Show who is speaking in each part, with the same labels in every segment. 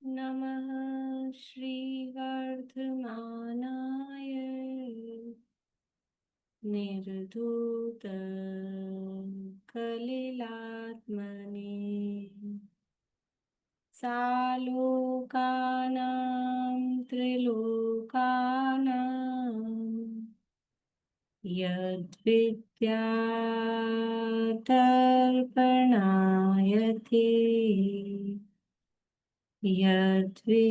Speaker 1: नमः श्रीवर्धमानाय निर्धूत कलिलात्मने सालोकानां त्रिलोकानां यद्विद्यातर्पणायते यद्विद्यातर्पणायते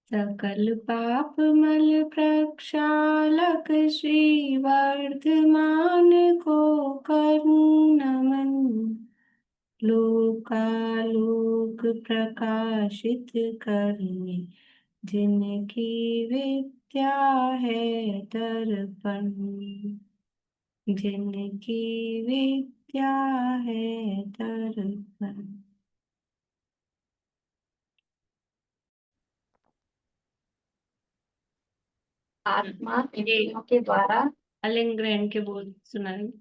Speaker 1: सकल पाप मल प्रक्षालक श्री वर्धमान को करूं नमन लोकालोक प्रकाशित करने जिनकी विद्या है दर्पण जिनकी विद्या है दर्पण।
Speaker 2: आत्मा इंद्रियों के द्वारा
Speaker 1: अलिंग ग्रहण के बोल सुनाए।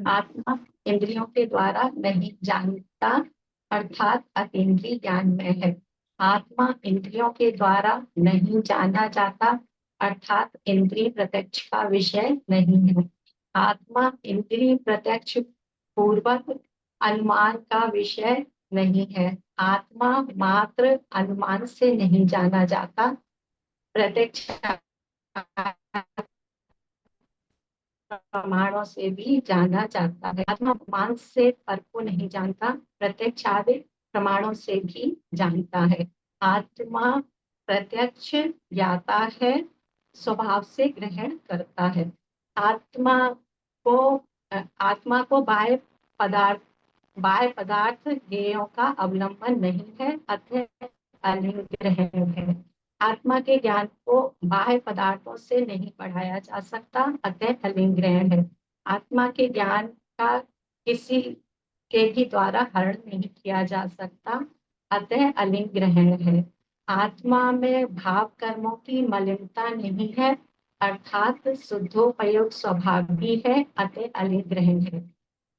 Speaker 2: आत्मा इंद्रियों के द्वारा नहीं जानता अर्थात अतीन्द्रिय ज्ञान में है। आत्मा इंद्रियों के द्वारा नहीं जाना जाता अर्थात इंद्रिय प्रत्यक्ष का विषय नहीं है। आत्मा इंद्रिय प्रत्यक्ष पूर्वक अनुमान का विषय नहीं है। आत्मा मात्र अनुमान से नहीं जाना जाता, प्रत्यक्ष प्रमाणों से भी जाना जाता है। आत्मा मान से पर को नहीं जानता, प्रत्यक्ष आदि प्रमाणों से भी जानता है। आत्मा प्रत्यक्ष ज्ञाता है, स्वभाव से ग्रहण करता है। आत्मा को बाह्य पदार्थ ज्ञेयों का अवलंबन नहीं है, अतः अलिंग ग्रहण है। आत्मा के ज्ञान को बाह्य पदार्थों से नहीं बढ़ाया जा सकता, अतः अलिंग ग्रहण है। आत्मा के ज्ञान का किसी के भी द्वारा हरण नहीं किया जा सकता, अतः अलिंग ग्रहण है। आत्मा में भाव कर्मों की मलिनता नहीं है, अर्थात शुद्धोपयोग स्वभाव भी है, अतः अलिंग ग्रहण है।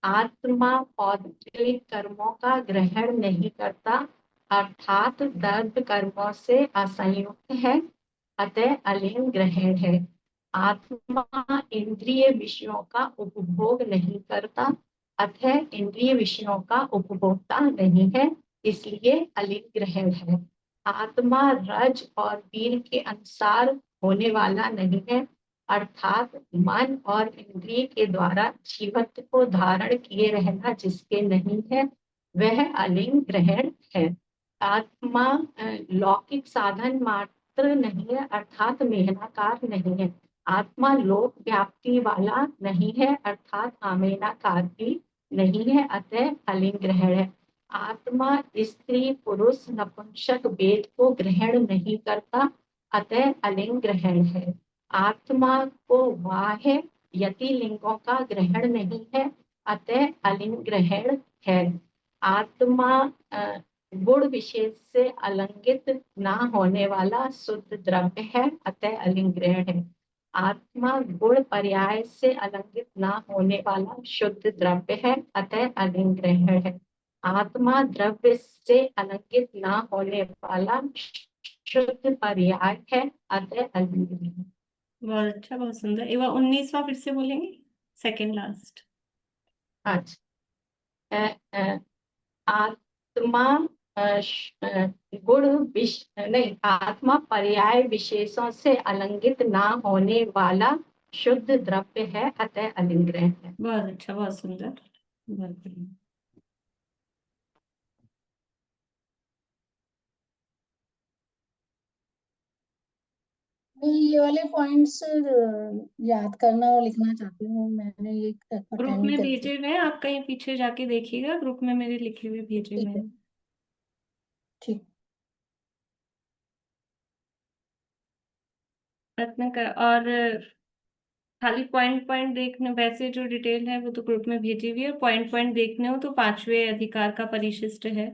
Speaker 2: आत्मा औद्योगिक कर्मों का ग्रहण नहीं करता, अर्थात दर्द कर्मों से असंयुक्त है, अतः अलिंग ग्रहण है। आत्मा इंद्रिय विषयों का उपभोग नहीं करता, अतः इंद्रिय विषयों का उपभोक्ता नहीं है, इसलिए अलिंग ग्रहण है। आत्मा रज और वीर के अनुसार होने वाला नहीं है, अर्थात मन और इंद्रिय के द्वारा जीवत्व को धारण किए रहना जिसके नहीं है, वह अलिंग ग्रहण है। आत्मा लौकिक साधन मात्र नहीं है, अर्थात मेहनाकार नहीं है। आत्मा लोक व्याप्ति वाला नहीं है, अर्थात आमेनाकार भी नहीं है, अतः अलिंग ग्रहण है। आत्मा स्त्री पुरुष नपुंसक भेद को ग्रहण नहीं करता, अतः अलिंग ग्रहण है। आत्मा को बाह्य यति लिंगों का ग्रहण नहीं है, अतः अलिंग ग्रहण है। आत्मा गुण विशेष से अलंगित ना होने वाला शुद्ध द्रव्य है, अतः अलिंग ग्रहण है। आत्मा गुण पर्याय से अलंगित ना होने वाला शुद्ध द्रव्य है, अतः अलिंग ग्रहण है। आत्मा द्रव्य से अलंकित ना होने वाला शुद्ध पर्याय है, अतः अलिंग ग्रहण है।
Speaker 1: बहुत अच्छा, बहुत सुंदर। एक बार 19वां फिर से बोलेंगे, सेकंड लास्ट।
Speaker 2: अच्छा, आत्मा गुण नहीं, आत्मा पर्याय विशेषों से अलंगित ना होने वाला शुद्ध द्रव्य है, अतः अलिंग ग्रहण है।
Speaker 1: बहुत अच्छा, बहुत सुंदर, बहुत बढ़िया।
Speaker 3: मैं ये वाले पॉइंट्स याद करना और लिखना चाहती हूँ। मैंने ये
Speaker 1: ग्रुप
Speaker 3: अटेंड नहीं
Speaker 1: में
Speaker 3: करती।
Speaker 1: भेजे हुए हैं, आप कहीं पीछे जाके देखिएगा, ग्रुप में मेरे लिखे हुए भेजे हुए
Speaker 3: ठीक है,
Speaker 1: हैं।
Speaker 3: ठीक।
Speaker 1: प्रयत्न कर, और खाली पॉइंट पॉइंट देखने, वैसे जो डिटेल है वो तो ग्रुप में भेजी हुई है। पॉइंट पॉइंट देखने हो तो 5वें अधिकार का परिशिष्ट है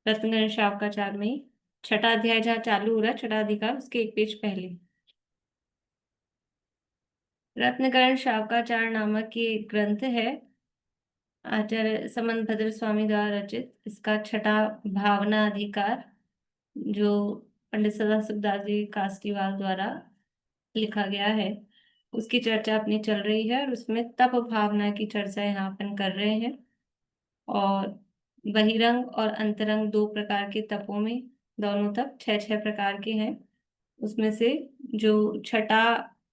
Speaker 1: रत्न शावकाचार में ही, छठा अध्याय जहाँ चालू हो रहा है, छठा अधिकार उसके एक पेज पहले। रत्नकरण शावकाचार नामक ये ग्रंथ है, आचार्य समंत भद्र स्वामी द्वारा रचित। इसका छठा भावना अधिकार, जो पंडित सदाशिवदास जी कास्टीवाल द्वारा लिखा गया है, उसकी चर्चा अपनी चल रही है। और उसमें तप भावना की चर्चा यहाँ अपन कर रहे हैं। और बहिरंग और अंतरंग दो प्रकार के तपों में, दोनों तप छह छह प्रकार के हैं। उसमें से जो छठा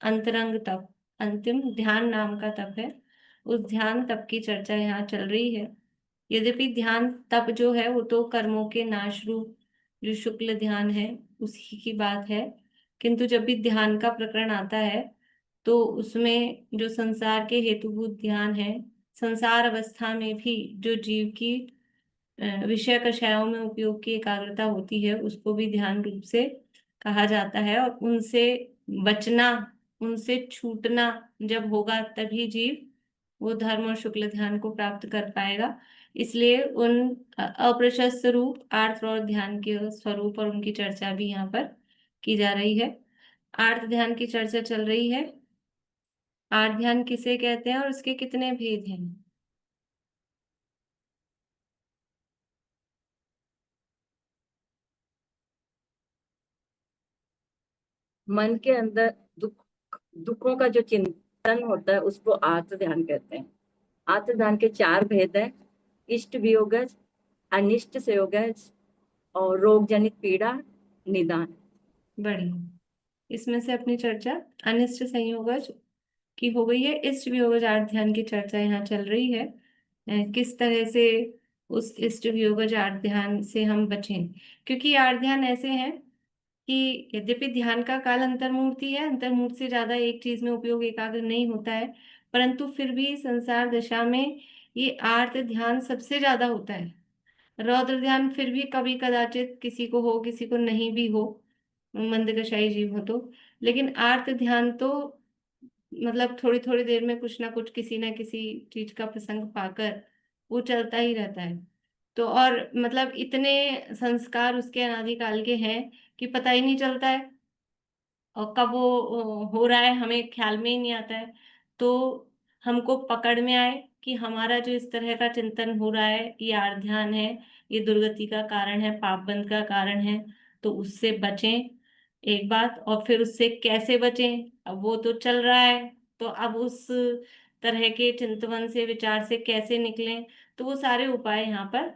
Speaker 1: अंतरंग तप, अंतिम ध्यान नाम का तप है, उस ध्यान तप की चर्चा यहाँ चल रही है। यद्यपि ध्यान तप जो है वो तो कर्मों के नाश रूप जो शुक्ल ध्यान है उसी की बात है, किंतु जब भी ध्यान का प्रकरण आता है तो उसमें जो संसार के हेतुभूत ध्यान है, संसार अवस्था में भी जो जीव की विषय कषायों में उपयोग की एकाग्रता होती है, उसको भी ध्यान रूप से कहा जाता है। और उनसे बचना, उनसे छूटना जब होगा तभी जीव वो धर्म और शुक्ल ध्यान को प्राप्त कर पाएगा। इसलिए उन अप्रशस्त रूप आर्त और ध्यान के स्वरूप और उनकी चर्चा भी यहाँ पर की जा रही है। आर्त ध्यान की चर्चा चल रही है। आर्त ध्यान किसे कहते हैं और उसके कितने भेद हैं?
Speaker 4: मन के अंदर दुखों का जो चिंतन होता है उसको आर्त ध्यान कहते हैं। आर्त ध्यान के चार भेद हैं: इष्ट वियोगज, अनिष्ट संयोगज और रोग जनित पीड़ा निदान।
Speaker 1: बढ़िया। इसमें से अपनी चर्चा अनिष्ट संयोगज की हो गई है। इष्ट वियोगज आर्त ध्यान की चर्चा यहाँ चल रही है। किस तरह से उस इष्ट वियोगज आर्त ध्यान से हम बचें, क्योंकि आर्त ध्यान ऐसे हैं कि यद्यपि ध्यान का काल अंतर्मुहूर्ती है, अंतर्मुहूर्त से ज्यादा एक चीज में उपयोग एकाग्र नहीं होता है, परंतु फिर भी संसार दशा में ये आर्त ध्यान सबसे ज्यादा होता है। रौद्र ध्यान फिर भी कभी कदाचित किसी को हो, किसी को नहीं भी हो, मंदकशाई जीव हो तो। लेकिन आर्त ध्यान तो मतलब थोड़ी थोड़ी देर में कुछ ना कुछ, किसी ना किसी चीज का प्रसंग पाकर वो चलता ही रहता है। तो और मतलब इतने संस्कार उसके अनादिकाल के हैं कि पता ही नहीं चलता है, और कब वो हो रहा है हमें ख्याल में ही नहीं आता है। तो हमको पकड़ में आए कि हमारा जो इस तरह का चिंतन हो रहा है ये आर ध्यान है, ये दुर्गति का कारण है, पाप बंध का कारण है, तो उससे बचें एक बात। और फिर उससे कैसे बचें, अब वो तो चल रहा है, तो अब उस तरह के चिंतवन से, विचार से कैसे निकलें, तो वो सारे उपाय यहाँ पर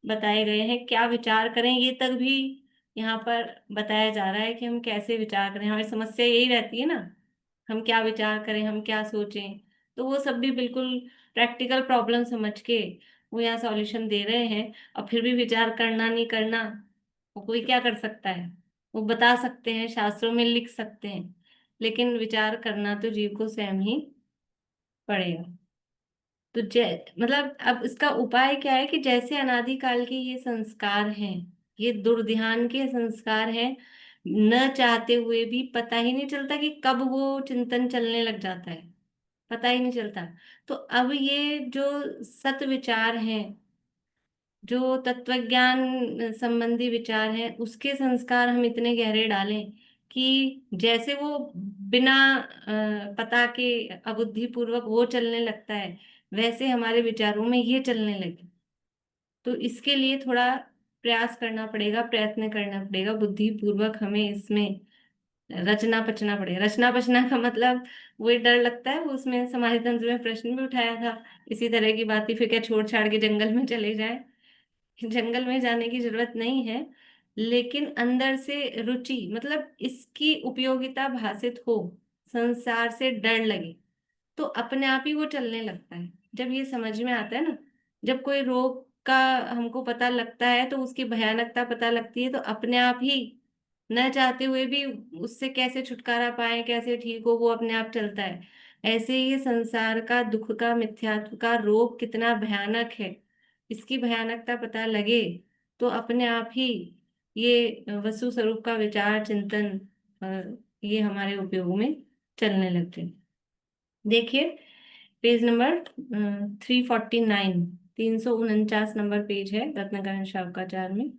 Speaker 1: बताए गए हैं। क्या विचार करें ये तक भी यहाँ पर बताया जा रहा है कि हम कैसे विचार करें। हमारी समस्या यही रहती है ना, हम क्या विचार करें, हम क्या सोचें। तो वो सब भी बिल्कुल प्रैक्टिकल प्रॉब्लम समझ के वो यहाँ सॉल्यूशन दे रहे हैं। और फिर भी विचार करना नहीं करना, वो कोई क्या कर सकता है? वो बता सकते हैं, शास्त्रों में लिख सकते हैं, लेकिन विचार करना तो जीव को स्वयं ही पड़ेगा। तो मतलब अब इसका उपाय क्या है कि जैसे अनादिकाल के ये संस्कार हैं, ये दुर्ध्यान के संस्कार हैं, न चाहते हुए भी पता ही नहीं चलता कि कब वो चिंतन चलने लग जाता है, पता ही नहीं चलता। तो अब ये जो सत विचार हैं, जो तत्वज्ञान संबंधी विचार हैं, उसके संस्कार हम इतने गहरे डालें कि जैसे वो बिना पता के अबुद्धि पूर्वक वो चलने लगता है, वैसे हमारे विचारों में ये चलने लगे। तो इसके लिए थोड़ा प्रयास करना पड़ेगा, प्रयत्न करना पड़ेगा, बुद्धि पूर्वक हमें इसमें रचना पचना पड़ेगा। रचना पचना का मतलब वही डर लगता है, वो उसमें समाधि तंत्र में प्रश्न भी उठाया था इसी तरह की बात ही, फिर क्या छोड़ छाड़ के जंगल में चले जाए? जंगल में जाने की जरूरत नहीं है, लेकिन अंदर से रुचि, मतलब इसकी उपयोगिता भासित हो, संसार से डर लगे, तो अपने आप ही वो चलने लगता है। जब ये समझ में आता है ना, जब कोई रोग का हमको पता लगता है तो उसकी भयानकता पता लगती है, तो अपने आप ही न चाहते हुए भी उससे कैसे छुटकारा पाए, कैसे ठीक हो, वो अपने आप चलता है। ऐसे ही ये संसार का दुख का, मिथ्यात्व का रोग कितना भयानक है, इसकी भयानकता पता लगे तो अपने आप ही ये वस्तु स्वरूप का विचार चिंतन ये हमारे उपयोग में चलने लगते हैं। देखिए पेज नंबर 349, 349 नंबर पेज है रत्नाकरण शावकाचार में।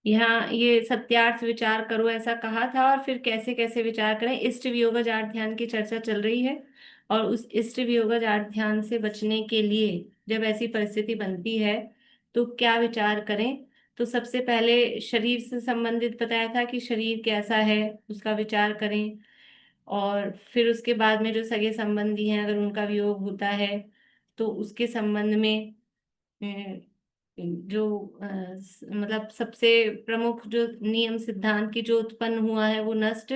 Speaker 1: यहाँ ये सत्यार्थ विचार करो ऐसा कहा था, और फिर कैसे कैसे विचार करें, इष्ट वियोग जाट ध्यान की चर्चा चल रही है। और उस इष्ट वियोग जाट ध्यान से बचने के लिए जब ऐसी परिस्थिति बनती है तो क्या विचार करें। तो सबसे पहले शरीर से संबंधित बताया था कि शरीर कैसा है उसका विचार करें, और फिर उसके बाद में जो सगे संबंधी हैं अगर उनका वियोग होता है तो उसके संबंध में जो मतलब सबसे प्रमुख जो नियम सिद्धांत की जो उत्पन्न हुआ है वो नष्ट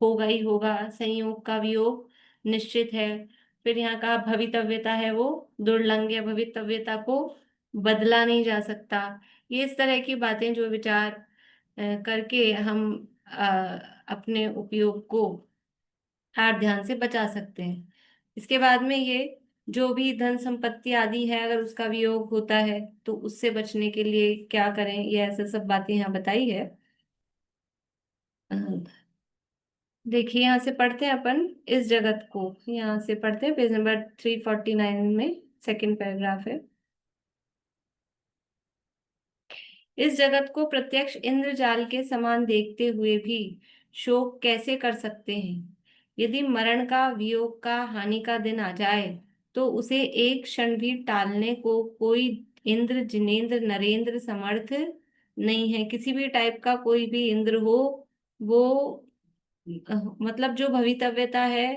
Speaker 1: होगा ही होगा, संयोग का वियोग निश्चित है। फिर यहाँ का भवितव्यता है वो दुर्लंघ या भवितव्यता को बदला नहीं जा सकता। ये इस तरह की बातें जो विचार करके हम अपने उपयोग को हार ध्यान से बचा सकते हैं। इसके बाद में ये जो भी धन संपत्ति आदि है अगर उसका वियोग होता है तो उससे बचने के लिए क्या करें, ये ऐसे सब बातें यहाँ बताई है। अ, देखिए यहाँ से पढ़ते हैं अपन इस जगत को, यहाँ से पढ़ते हैं पेज नंबर 349 में सेकंड पैराग्राफ है। इस जगत को प्रत्यक्ष इंद्रजाल के समान देखते हुए भी शोक कैसे कर सकते हैं। यदि मरण का वियोग का हानि का दिन आ जाए तो उसे एक क्षण भी टालने को कोई इंद्र जिनेंद्र नरेंद्र समर्थ नहीं है। किसी भी टाइप का कोई भी इंद्र हो वो मतलब जो भवितव्यता है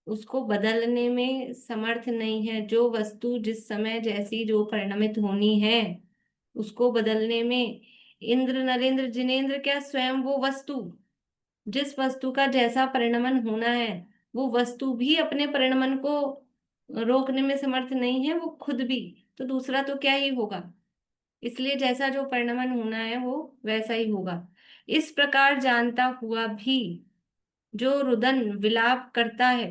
Speaker 1: उसको बदलने में समर्थ नहीं है। जो वस्तु जिस समय जैसी जो परिणमित होनी है उसको बदलने में इंद्र नरेंद्र जिनेंद्र क्या स्वयं वो वस्तु जिस वस्तु का जैसा परिणमन होना है वो वस्तु भी अपने परिणमन को रोकने में समर्थ नहीं है, वो खुद भी। तो दूसरा तो क्या ही होगा। इसलिए जैसा जो परिणमन होना है वो वैसा ही होगा। इस प्रकार जानता हुआ भी जो रुदन विलाप करता है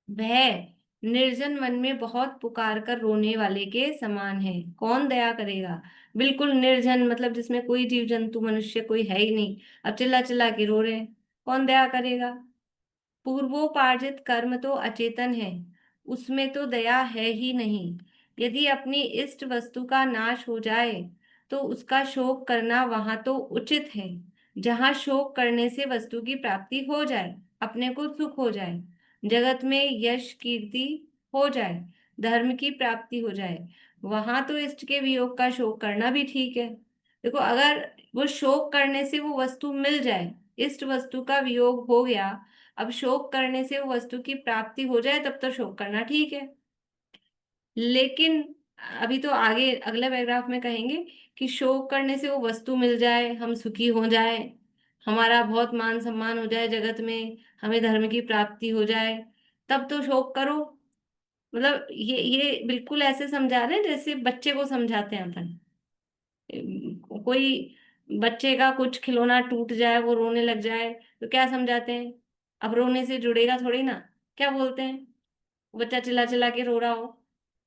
Speaker 1: वह निर्जन वन में बहुत पुकार कर रोने वाले के समान है। कौन दया करेगा। बिल्कुल निर्जन मतलब जिसमें कोई जीव जंतु मनुष्य कोई है ही नहीं, अब चिल्ला चिल्ला के रो रहे हैं, कौन दया करेगा। पूर्वोपार्जित कर्म तो अचेतन है, उसमें तो दया है ही नहीं। यदि अपनी इष्ट वस्तु का नाश हो जाए तो उसका शोक करना वहां तो उचित है जहां शोक करने से वस्तु की प्राप्ति हो जाए, अपने को सुख हो जाए, जगत में यश कीर्ति हो जाए, धर्म की प्राप्ति हो जाए, वहां तो इष्ट के वियोग का शोक करना भी ठीक है। देखो अगर वो शोक करने से वो वस्तु मिल जाए, इष्ट वस्तु का वियोग हो गया, अब शोक करने से वो वस्तु की प्राप्ति हो जाए तब तो शोक करना ठीक है। लेकिन अभी तो आगे अगले पैराग्राफ में कहेंगे कि शोक करने से वो वस्तु मिल जाए, हम सुखी हो जाए, हमारा बहुत मान सम्मान हो जाए जगत में, हमें धर्म की प्राप्ति हो जाए, तब तो शोक करो। मतलब ये बिल्कुल ऐसे समझा रहे हैं जैसे बच्चे को समझाते हैं अपन। कोई बच्चे का कुछ खिलौना टूट जाए वो रोने लग जाए तो क्या समझाते हैं, अब रोने से जुड़ेगा थोड़ी ना। क्या बोलते हैं, बच्चा चिल्ला चिल्ला के रो रहा हो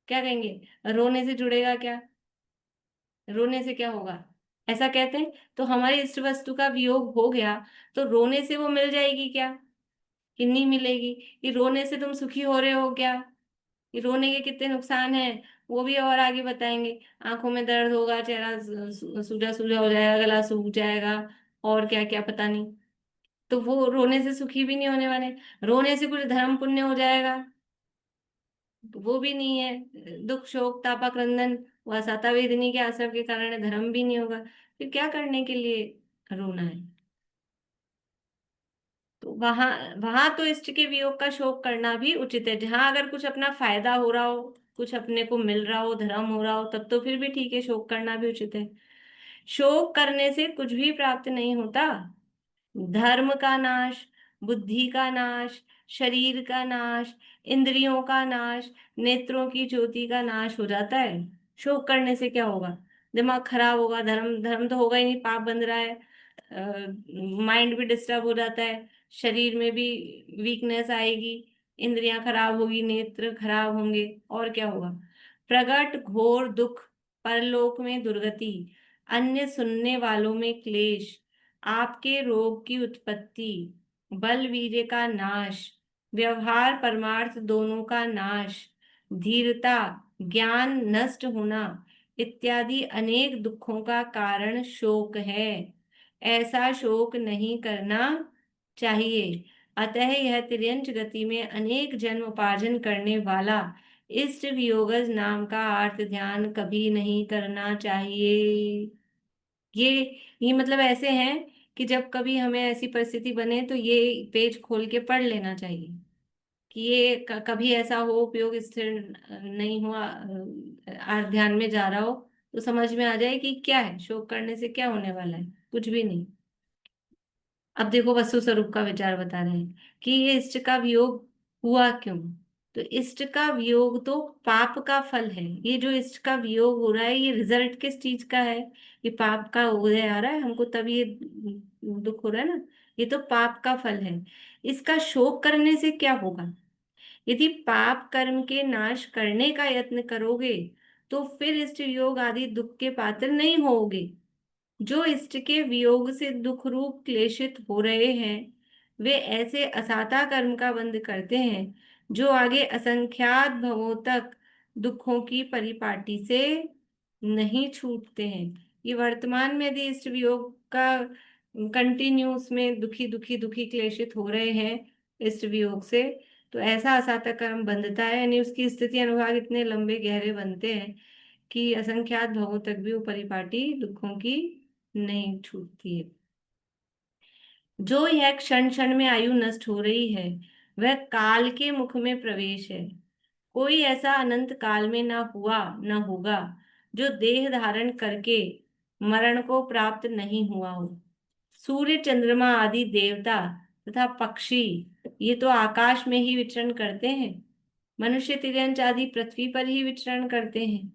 Speaker 1: क्या कहेंगे, रोने से जुड़ेगा क्या, रोने से क्या होगा, ऐसा कहते हैं। तो हमारी इष्ट वस्तु का वियोग हो गया तो रोने से वो मिल जाएगी क्या कि नहीं मिलेगी। कि रोने से तुम सुखी हो रहे हो क्या, कि रोने के कितने नुकसान हैं वो भी और आगे बताएंगे। आंखों में दर्द होगा, चेहरा सूजा सूजा हो जाएगा, गला सूख जाएगा, और क्या क्या पता नहीं। तो वो रोने से सुखी भी नहीं होने वाले। रोने से कुछ धर्म पुण्य हो जाएगा तो वो भी नहीं है। दुख शोक तापा क्रंदन व साता वेदनी के आश्रम के कारण धर्म भी नहीं होगा, फिर क्या करने के लिए रोना है। तो वहां वहां तो इष्ट के वियोग का शोक करना भी उचित है। जहां अगर कुछ अपना फायदा हो रहा हो, कुछ अपने को मिल रहा हो, धर्म हो रहा हो, तब तो फिर भी ठीक है, शोक करना भी उचित है। शोक करने से कुछ भी प्राप्त नहीं होता। धर्म का नाश, बुद्धि का नाश, शरीर का नाश, इंद्रियों का नाश, नेत्रों की ज्योति का नाश हो जाता है। शोक करने से क्या होगा, दिमाग खराब होगा, धर्म धर्म तो होगा ही नहीं, पाप बन रहा है, माइंड भी डिस्टर्ब हो जाता है, शरीर में भी वीकनेस आएगी, इंद्रियां खराब होगी, नेत्र खराब होंगे, और क्या होगा। प्रगट घोर दुख, परलोक में दुर्गति, अन्य सुनने वालों में क्लेश, आपके रोग की उत्पत्ति, बल वीर्य का नाश, व्यवहार परमार्थ दोनों का नाश, धीरता ज्ञान नष्ट होना, इत्यादि अनेक दुखों का कारण शोक है। ऐसा शोक नहीं करना चाहिए। अतः यह तिर्यंच गति में अनेक जन्म उपार्जन करने वाला इष्ट वियोगज नाम का अर्थ ध्यान कभी नहीं करना चाहिए। ये ये मतलब ऐसे हैं कि जब कभी हमें ऐसी परिस्थिति बने तो ये पेज खोल के पढ़ लेना चाहिए कि ये कभी ऐसा हो, उपयोग स्थिर नहीं हुआ, ध्यान में जा रहा हो, तो समझ में आ जाए कि क्या है, शोक करने से क्या होने वाला है, कुछ भी नहीं। अब देखो वस्तु स्वरूप का विचार बता रहे हैं कि ये इष्ट का वियोग हुआ क्यों। तो इष्ट का वियोग तो पाप का फल है। ये जो इष्ट का वियोग हो रहा है, ये रिजल्ट किस चीज का है? ये पाप का उदय आ रहा है हमको, तब ये दुख हो रहा है ना। ये तो पाप का फल है। इसका शोक करने से क्या होगा? यदि पाप कर्म के नाश करने का यत्न करोगे तो फिर इष्ट वियोग आदि दुख के पात्र नहीं होगे। जो इष्ट के वियोग से दुख रूप क्लेशित हो रहे हैं, वे ऐसे असाता कर्म का बंध करते हैं जो आगे असंख्यात भवों तक दुखों की परिपाटी से नहीं छूटते हैं। ये वर्तमान में यदि इष्ट वियोग का कंटिन्यू उसमें दुखी दुखी दुखी क्लेशित हो रहे हैं इष्ट वियोग से, तो ऐसा असाता कर्म बंधता है, यानी उसकी स्थिति अनुभाग इतने लंबे गहरे बनते हैं कि असंख्यात भवों तक भी वो परिपाटी दुखों की नहीं छूटती है। जो यह क्षण क्षण में आयु नष्ट हो रही है, वह काल के मुख में प्रवेश है। कोई ऐसा अनंत काल में ना हुआ न होगा जो देह धारण करके मरण को प्राप्त नहीं हुआ हो। सूर्य चंद्रमा आदि देवता तथा पक्षी ये तो आकाश में ही विचरण करते हैं। मनुष्य तिर्यंच आदि पृथ्वी पर ही विचरण करते हैं।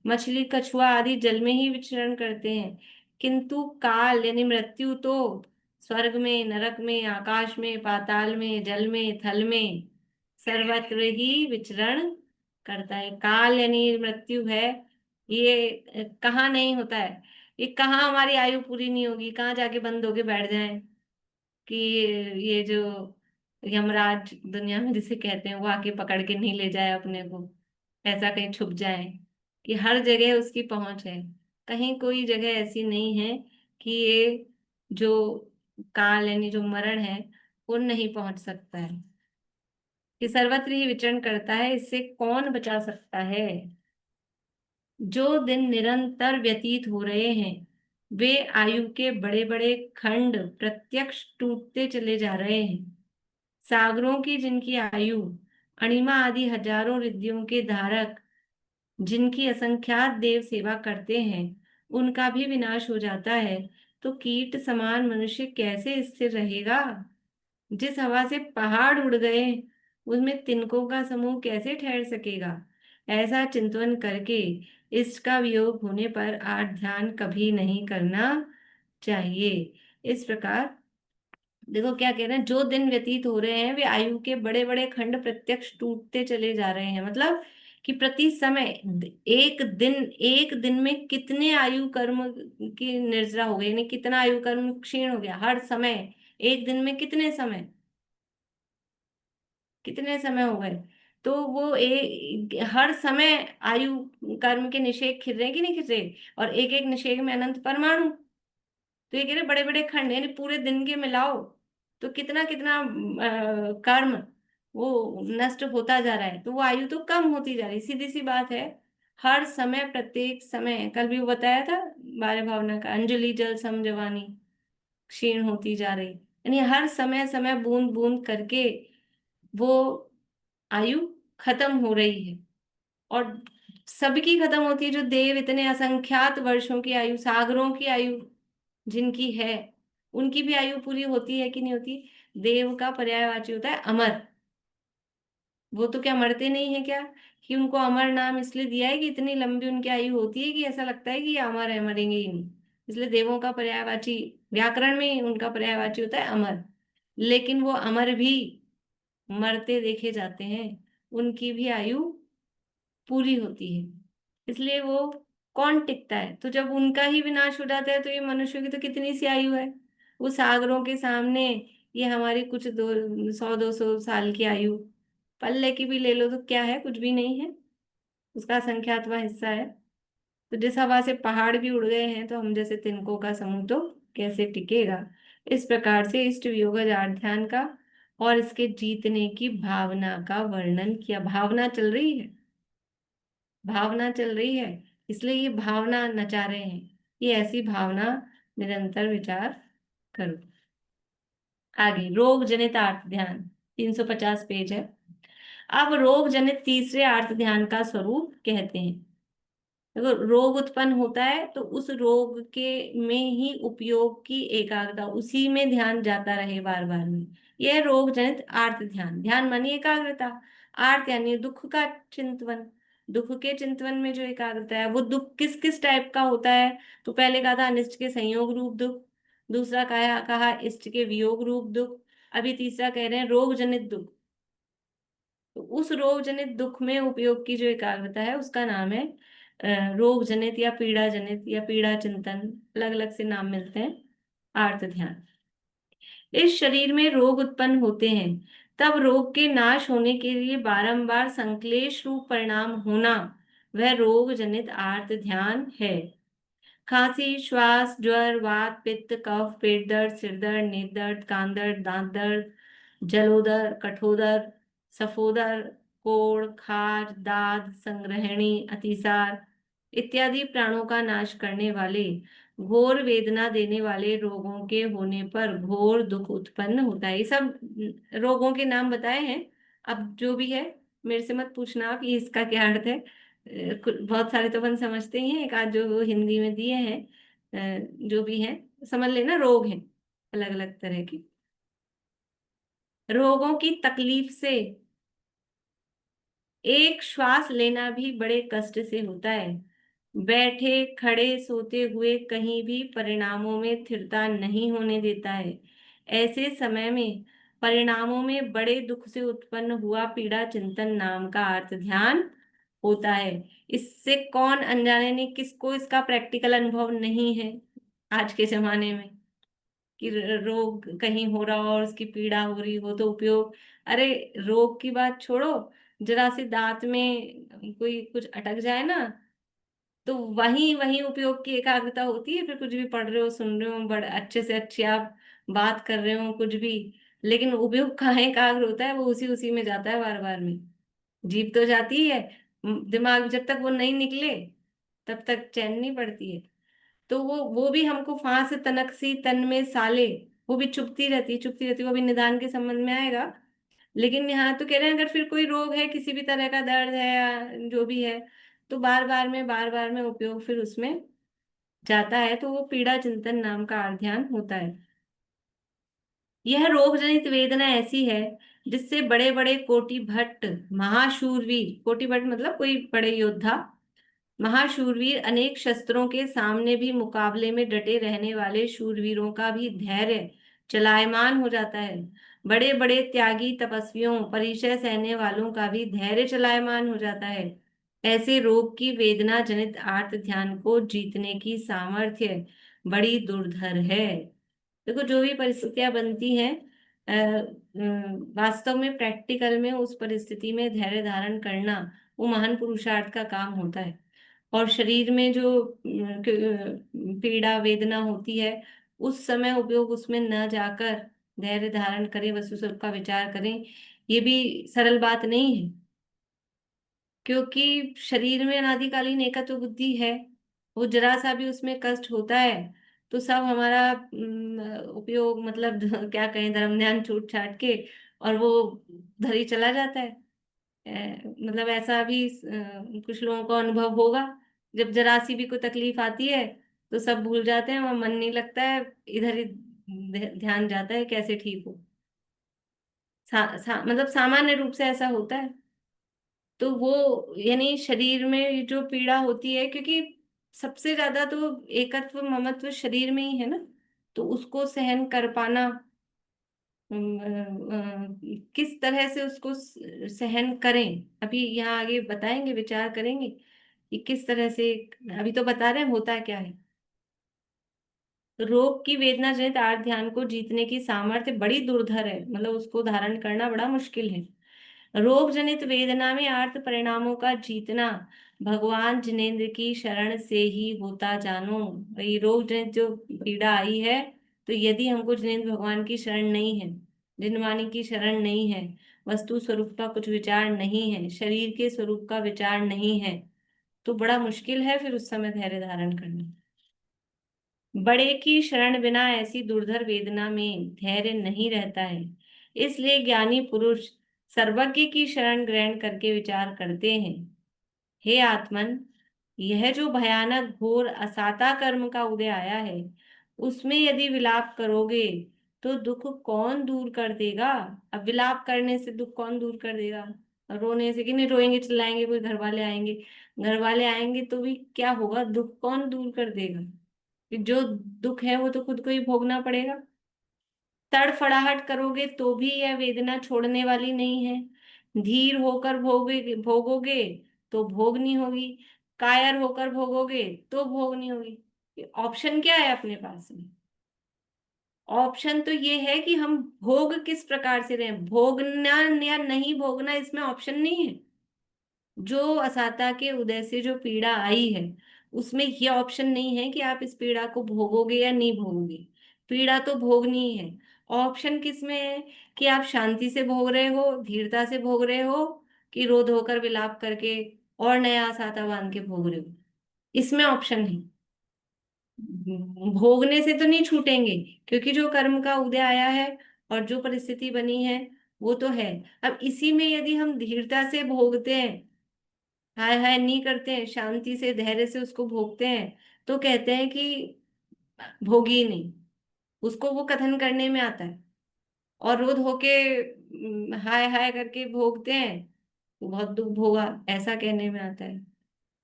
Speaker 1: मछली कछुआ आदि जल में ही विचरण करते हैं। किंतु काल यानी मृत्यु तो स्वर्ग में, नरक में, आकाश में, पाताल में, जल में, थल में, सर्वत्र ही विचरण करता है। काल यानी मृत्यु है, ये कहाँ नहीं होता है। ये कहाँ हमारी आयु पूरी नहीं होगी, कहाँ जाके बंद होके बैठ जाए कि ये जो यमराज दुनिया में जिसे कहते हैं वो आके पकड़ के नहीं ले जाए अपने को, ऐसा कहीं छुप जाए। कि हर जगह उसकी पहुंच है, कहीं कोई जगह ऐसी नहीं है कि ये जो काल यानी जो मरण है वो नहीं पहुंच सकता है। कि सर्वत्र ही विचरण करता है, इससे कौन बचा सकता है? जो दिन निरंतर व्यतीत हो रहे हैं, वे आयु के बड़े बड़े खंड प्रत्यक्ष टूटते चले जा रहे हैं। सागरों की जिनकी आयु अणिमा आदि हजारों रिद्धियों के धारक, जिनकी असंख्यात देव सेवा करते हैं, उनका भी विनाश हो जाता है, तो कीट समान मनुष्य कैसे स्थिर रहेगा? जिस हवा से पहाड़ उड़ गए, उसमें तिनकों का समूह कैसे ठहर सकेगा? ऐसा चिंतन करके इष्ट का वियोग होने पर आठ ध्यान कभी नहीं करना चाहिए। इस प्रकार देखो क्या कह रहे हैं, जो दिन व्यतीत हो रहे हैं वे आयु के बड़े बड़े खंड प्रत्यक्ष टूटते चले जा रहे हैं। मतलब कि प्रति समय एक दिन में कितने आयु कर्म की निर्जरा हो गई, यानी कितना आयु कर्म क्षीण हो गया हर समय। एक दिन में कितने समय हो गए। तो वो हर समय आयु कर्म के निषेध खिल रहे कि नहीं खिल रहे, और एक एक निषेध में अनंत परमाणु। तो ये कह रहे बड़े बड़े खंड यानी पूरे दिन के मिलाओ तो कितना कितना कर्म वो नष्ट होता जा रहा है, तो वो आयु तो कम होती जा रही, सीधी सी बात है। हर समय प्रत्येक समय, कल भी वो बताया था बारह भावना का, अंजलि जल सम जवानी क्षीण होती जा रही, यानी हर समय समय बूंद बूंद करके वो आयु खत्म हो रही है। और सबकी खत्म होती है, जो देव इतने असंख्यात वर्षों की आयु, सागरों की आयु जिनकी है, उनकी भी आयु पूरी होती है कि नहीं होती? देव का पर्यायवाची होता है अमर। वो तो क्या मरते नहीं है क्या? कि उनको अमर नाम इसलिए दिया है कि इतनी लंबी उनकी आयु होती है कि ऐसा लगता है कि ये अमर है, मरेंगे ही नहीं। इसलिए देवों का पर्यायवाची, व्याकरण में उनका पर्यायवाची होता है अमर। लेकिन वो अमर भी मरते देखे जाते हैं, उनकी भी आयु पूरी होती है। इसलिए वो कौन टिकता है? तो जब उनका ही विनाश हो जाता है तो ये मनुष्य की तो कितनी सी आयु है वो सागरों के सामने। ये हमारी कुछ 100-200 साल की आयु पल्ले की भी ले लो तो क्या है, कुछ भी नहीं है, उसका असंख्यातवां हिस्सा है। तो जिस हवा से पहाड़ भी उड़ गए हैं तो हम जैसे तिनकों का समूह तो कैसे टिकेगा। इस प्रकार से इष्ट वियोगज आर्त ध्यान का और इसके जीतने की भावना का वर्णन किया। भावना चल रही है, भावना चल रही है, इसलिए ये भावना नचा रहे हैं। ये ऐसी भावना निरंतर विचार करो। आगे रोग जनित आर्त ध्यान 350 पेज है। अब रोग जनित तीसरे आर्त ध्यान का स्वरूप कहते हैं। देखो, रोग उत्पन्न होता है तो उस रोग के में ही उपयोग की एकाग्रता, उसी में ध्यान जाता रहे बार बार में, यह रोग जनित आर्त ध्यान। ध्यान मानी एकाग्रता, आर्त यानी दुख का चिंतन। दुख के चिंतन में जो एकाग्रता है, वो दुख किस किस टाइप का होता है? तो पहले कहा था अनिष्ट के संयोग रूप दुख, दूसरा कहा इष्ट के वियोग रूप दुख, अभी तीसरा कह रहे हैं रोग जनित दुख। तो उस रोग जनित दुख में उपयोग की जो एकाग्रता है उसका नाम है रोग जनित या पीड़ा जनित या पीड़ा चिंतन, अलग अलग से नाम मिलते हैं, आर्त ध्यान। इस शरीर में रोग उत्पन्न होते हैं, तब रोग के नाश होने के लिए बारंबार संक्लेश रूप परिणाम होना, वह रोग जनित आर्त ध्यान है। खांसी, श्वास, ज्वर, वात, पित्त, कफ, पेट दर्द, सिर दर्द, नेत्र दर्द, कान दर्द, दांत दर्द, जलोदर, कठोदर, सफोदर, कोढ़, खाज, दाद, संग्रहणी, अतिसार इत्यादि प्राणों का नाश करने वाले घोर वेदना देने वाले रोगों के होने पर घोर दुख उत्पन्न होता है। ये सब रोगों के नाम बताए हैं। अब जो भी है मेरे से मत पूछना आप ये इसका क्या अर्थ है। बहुत सारे तो अपन समझते ही हैं, एक आध जो हिंदी में दिए हैं जो भी है समझ लेना, रोग हैं अलग अलग तरह के। रोगों की तकलीफ से एक श्वास लेना भी बड़े कष्ट से होता है। बैठे खड़े सोते हुए कहीं भी परिणामों में स्थिरता नहीं होने देता है। ऐसे समय में परिणामों में बड़े दुख से उत्पन्न हुआ पीड़ा चिंतन नाम का अर्थ ध्यान होता है। इससे कौन अनजाने नहीं, किसको इसका प्रैक्टिकल अनुभव नहीं है आज के जमाने में कि रोग कहीं हो रहा हो और उसकी पीड़ा हो रही हो तो उपयोग। अरे रोग की बात छोड़ो, जरा सी दांत में कोई कुछ अटक जाए ना तो वहीं वहीं उपयोग की एकाग्रता होती है। फिर कुछ भी पढ़ रहे हो, सुन रहे हो, बड़े अच्छे से अच्छी आप बात कर रहे हो कुछ भी, लेकिन उपयोग कहाँ एकाग्र होता है? वो उसी उसी में जाता है बार बार में। जीभ तो जाती है, दिमाग जब तक वो नहीं निकले तब तक चैन नहीं पड़ती है। तो वो भी हमको फांस तनक सी तन में साले, वो भी चुभती रहती चुभती रहती, वो भी निदान के संबंध में आएगा। लेकिन यहाँ तो कह रहे हैं अगर फिर कोई रोग है, किसी भी तरह का दर्द है या जो भी है, तो बार बार में उपयोग फिर उसमें जाता है, तो वो पीड़ा चिंतन नाम का ध्यान होता है। यह रोग जनित वेदना ऐसी है जिससे बड़े बड़े कोटि भट्ट महाशूरवीर, कोटि भट्ट मतलब कोई बड़े योद्धा, महाशूरवीर अनेक शस्त्रों के सामने भी मुकाबले में डटे रहने वाले शूरवीरों का भी धैर्य चलायमान हो जाता है। बड़े बड़े त्यागी तपस्वियों परिचय सहने वालों का भी धैर्य चलायमान हो जाता है। ऐसे रोग की वेदना जनित आर्त ध्यान को जीतने की सामर्थ्य बड़ी दुर्धर है। देखो, जो भी परिस्थितियां बनती हैं वास्तव में प्रैक्टिकल में उस परिस्थिति में धैर्य धारण करना वो महान पुरुषार्थ का काम होता है। और शरीर में जो पीड़ा वेदना होती है उस समय उपयोग उसमें न जाकर धैर्य धारण करें, वस्तु स्वरूप का विचार करें, ये भी सरल बात नहीं है। क्योंकि शरीर में अनादिकालीन एकत्व बुद्धि है, वो जरा सा भी उसमें कष्ट होता है तो सब हमारा उपयोग मतलब क्या कहें, धर्म ध्यान छूट छाट के और वो धरी चला जाता है। मतलब ऐसा भी कुछ लोगों को अनुभव होगा, जब जरा सी भी कोई तकलीफ आती है तो सब भूल जाते हैं, वहां मन नहीं लगता है, इधर ही ध्यान जाता है कैसे ठीक हो। मतलब सामान्य रूप से ऐसा होता है। तो वो यानी शरीर में जो पीड़ा होती है, क्योंकि सबसे ज्यादा तो एकत्व ममत्व शरीर में ही है ना, तो उसको सहन कर पाना, किस तरह से उसको सहन करें, अभी यहाँ आगे बताएंगे, विचार करेंगे कि किस तरह से। अभी तो बता रहे हैं होता क्या है। रोग की वेदना जनित आर्त ध्यान को जीतने की सामर्थ्य बड़ी दुर्धर है, मतलब उसको धारण करना बड़ा मुश्किल है। रोग जनित वेदना में अर्थ परिणामों का जीतना भगवान जिनेंद्र की शरण से ही होता जानो। भाई रोग जनित जो पीड़ा आई है, तो यदि हमको जिनेंद्र भगवान की शरण नहीं है, जिनवानी की शरण नहीं है, वस्तु स्वरूप का कुछ विचार नहीं है, शरीर के स्वरूप का विचार नहीं है, तो बड़ा मुश्किल है फिर उस समय धैर्य धारण करना। बड़े की शरण बिना ऐसी दुर्धर वेदना में धैर्य नहीं रहता है। इसलिए ज्ञानी पुरुष सर्वज्ञ की शरण ग्रहण करके विचार करते हैं, हे आत्मन, यह जो भयानक घोर असाता कर्म का उदय आया है, उसमें यदि विलाप करोगे तो दुख कौन दूर कर देगा। अब विलाप करने से दुख कौन दूर कर देगा। रोने से कि नहीं, रोएंगे चिल्लाएंगे, कोई घर वाले आएंगे, घर वाले आएंगे तो भी क्या होगा, दुख कौन दूर कर देगा। कि जो दुख है वो तो खुद को ही भोगना पड़ेगा। तड़फड़ाहट करोगे तो भी यह वेदना छोड़ने वाली नहीं है। धीर होकर भोगोगे भोगोगे तो भोगनी होगी, कायर होकर भोगोगे तो भोगनी होगी। ऑप्शन क्या है अपने पास में। ऑप्शन तो ये है कि हम भोग किस प्रकार से रहे, भोगना या नहीं भोगना, इसमें ऑप्शन नहीं है। जो असाता के उदय से जो पीड़ा आई है, उसमें यह ऑप्शन नहीं है कि आप इस पीड़ा को भोगोगे या नहीं भोगोगे। पीड़ा तो भोगनी ही है। ऑप्शन किस में है कि आप शांति से भोग रहे हो, धीरता से भोग रहे हो, कि रोध होकर विलाप करके और नया असाता बांध के भोग रहे हो। इसमें ऑप्शन है। भोगने से तो नहीं छूटेंगे, क्योंकि जो कर्म का उदय आया है और जो परिस्थिति बनी है वो तो है। अब इसी में यदि हम धीरता से भोगते हैं, हाय हाय नहीं करते हैं, शांति से धैर्य से उसको भोगते हैं, तो कहते हैं कि भोगी नहीं, उसको वो कथन करने में आता है। और रोध होके हाय हाय करके भोगते हैं, तो बहुत दुख भोगा, ऐसा कहने में आता है।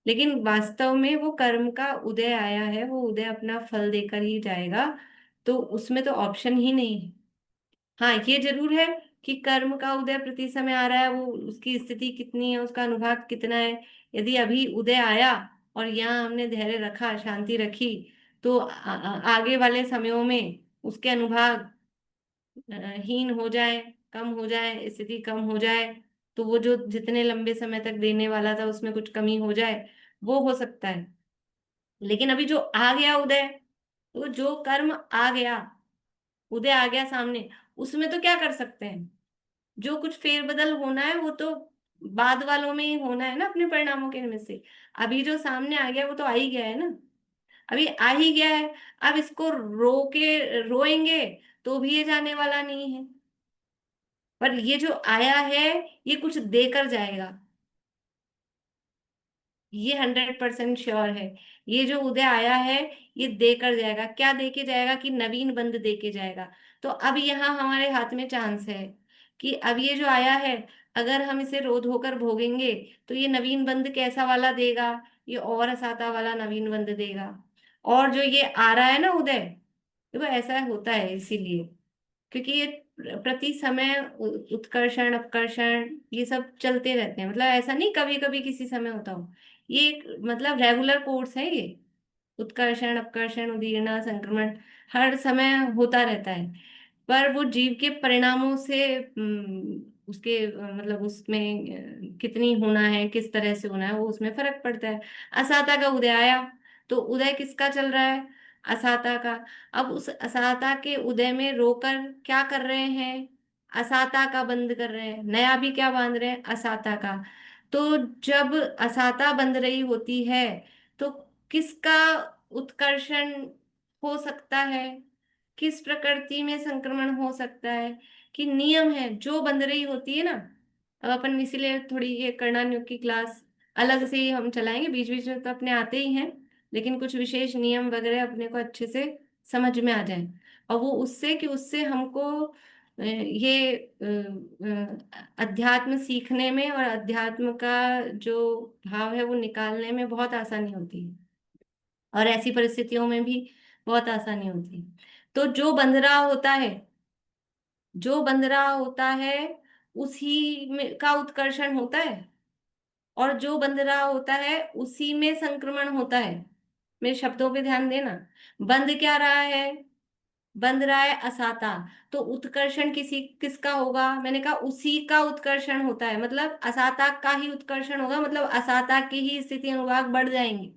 Speaker 1: लेकिन वास्तव में वो कर्म का उदय आया है, वो उदय अपना फल देकर ही जाएगा, तो उसमें तो ऑप्शन ही नहीं है। हाँ, ये जरूर है कि कर्म का उदय प्रति समय आ रहा है, वो उसकी स्थिति कितनी है, उसका अनुभाग कितना है। यदि अभी उदय आया और यहाँ हमने धैर्य रखा, शांति रखी, तो आगे वाले समयों में उसके अनुभाग हीन हो जाए, कम हो जाए, स्थिति कम हो जाए, तो वो जो जितने लंबे समय तक देने वाला था उसमें कुछ कमी हो जाए, वो हो सकता है। लेकिन अभी जो आ गया उदय, तो जो कर्म आ गया, उदय आ गया सामने, उसमें तो क्या कर सकते हैं। जो कुछ फेरबदल होना है वो तो बाद वालों में ही होना है ना, अपने परिणामों के निमित्त से। अभी जो सामने आ गया वो तो आ ही गया है ना, अभी आ ही गया है। अब इसको रो के रोएंगे तो भी ये जाने वाला नहीं है। पर ये जो आया है, ये कुछ देकर जाएगा, ये 100% श्योर है। ये जो उदय आया है, ये देकर जाएगा। क्या देके जाएगा कि नवीन बंध देके जाएगा। तो अब यहाँ हमारे हाथ में चांस है कि अब ये जो आया है, अगर हम इसे रोध होकर भोगेंगे तो ये नवीन बंध कैसा वाला देगा, ये और असाता वाला नवीन बंध देगा। और जो ये आ रहा है ना उदय, देखो ऐसा होता है इसीलिए, क्योंकि ये प्रति समय उत्कर्षण अपकर्षण ये सब चलते रहते हैं। मतलब ऐसा नहीं कभी कभी किसी समय होता हो, ये एक मतलब रेगुलर कोर्स है ये। उत्कर्षण अपकर्षण उदीर्णा संक्रमण हर समय होता रहता है। पर वो जीव के परिणामों से उसके मतलब उसमें कितनी होना है, किस तरह से होना है, वो उसमें फर्क पड़ता है। असाता का उदय आया, तो उदय किसका चल रहा है, असाता का। अब उस असाता के उदय में रोकर क्या कर रहे हैं, असाता का बंद कर रहे हैं, नया भी क्या बांध रहे हैं, असाता का। तो जब असाता बंध रही होती है, तो किसका उत्कर्षण हो सकता है, किस प्रकृति में संक्रमण हो सकता है, कि नियम है जो बंध रही होती है ना। अब अपन इसीलिए थोड़ी ये करणान योग की क्लास अलग से ही हम चलाएंगे, बीच बीच में तो अपने आते ही हैं, लेकिन कुछ विशेष नियम वगैरह अपने को अच्छे से समझ में आ जाए। और वो उससे कि उससे हमको ये अध्यात्म सीखने में और अध्यात्म का जो भाव है वो निकालने में बहुत आसानी होती है, और ऐसी परिस्थितियों में भी बहुत आसानी होती है। तो जो बंध रहा होता है, जो बंध रहा होता है उसी में का उत्कर्षण होता है, और जो बंध रहा होता है उसी में संक्रमण होता है। मेरे शब्दों पे ध्यान देना। बंध क्या रहा है, बंध रहा है असाता, तो उत्कर्षण किसका होगा? मैंने कहा उसी का उत्कर्षण होता है, मतलब असाता का ही उत्कर्षण होगा, मतलब असाता की ही स्थिति अनुभाग बढ़ जाएंगे।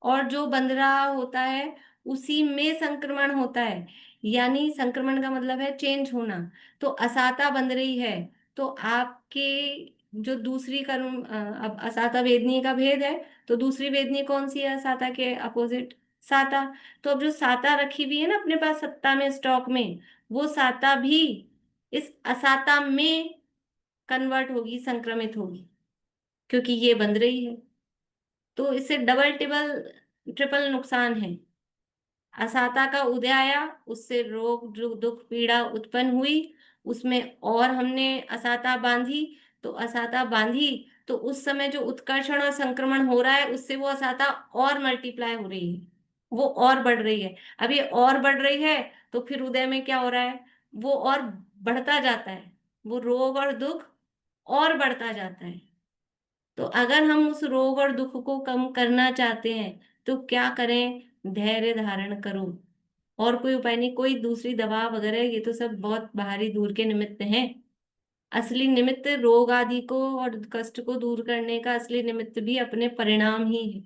Speaker 1: और जो बंध रहा होता है उसी में संक्रमण होता है, यानी संक्रमण का मतलब है चेंज होना। तो असाता बंध रही है, तो आपके जो दूसरी कर्म अब असाता वेदनीय का भेद है, तो दूसरी वेदनीय कौन सी है असाता के अपोजिट? साता। तो अब जो साता रखी हुई है ना अपने पास सत्ता में, स्टॉक में, वो साता भी इस असाता में कन्वर्ट होगी, संक्रमित होगी, क्योंकि ये बंध रही है। तो इससे डबल टिबल ट्रिपल नुकसान है। असाता का उदय आया, उससे रोग जो दुख पीड़ा उत्पन्न हुई, उसमें और हमने असाता बांधी, तो असाता बांधी, तो उस समय जो उत्कर्षण और संक्रमण हो रहा है उससे वो असाता और मल्टीप्लाई हो रही है, वो और बढ़ रही है। अब ये और बढ़ रही है, तो फिर उदय में क्या हो रहा है? वो और बढ़ता जाता है, वो रोग और दुख और बढ़ता जाता है। तो अगर हम उस रोग और दुख को कम करना चाहते हैं तो क्या करें? धैर्य धारण करो, और कोई उपाय नहीं, कोई दूसरी दवा वगैरह ये तो सब बहुत बाहरी दूर के निमित्त हैं। असली निमित्त रोग आदि को और कष्ट को दूर करने का असली निमित्त भी अपने परिणाम ही है।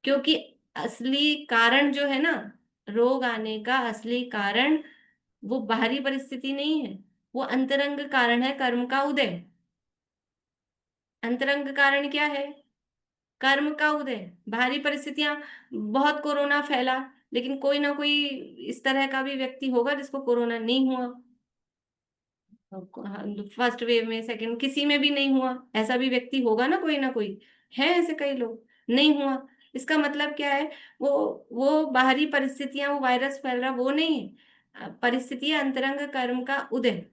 Speaker 1: क्योंकि असली कारण जो है ना, रोग आने का असली कारण वो बाहरी परिस्थिति नहीं है, वो अंतरंग कारण है, कर्म का उदय। अंतरंग कारण क्या है? कर्म का उदय। बाहरी परिस्थितियां, बहुत कोरोना फैला, लेकिन कोई ना कोई इस तरह का भी व्यक्ति होगा जिसको कोरोना नहीं हुआ, फर्स्ट वेव में, सेकंड, किसी में भी नहीं हुआ, ऐसा भी व्यक्ति होगा ना कोई। है ऐसे कई लोग, नहीं हुआ। इसका मतलब क्या है? वो बाहरी परिस्थितियां, वो वायरस फैल रहा, वो नहीं है, परिस्थितियां अंतरंग कर्म का उदय।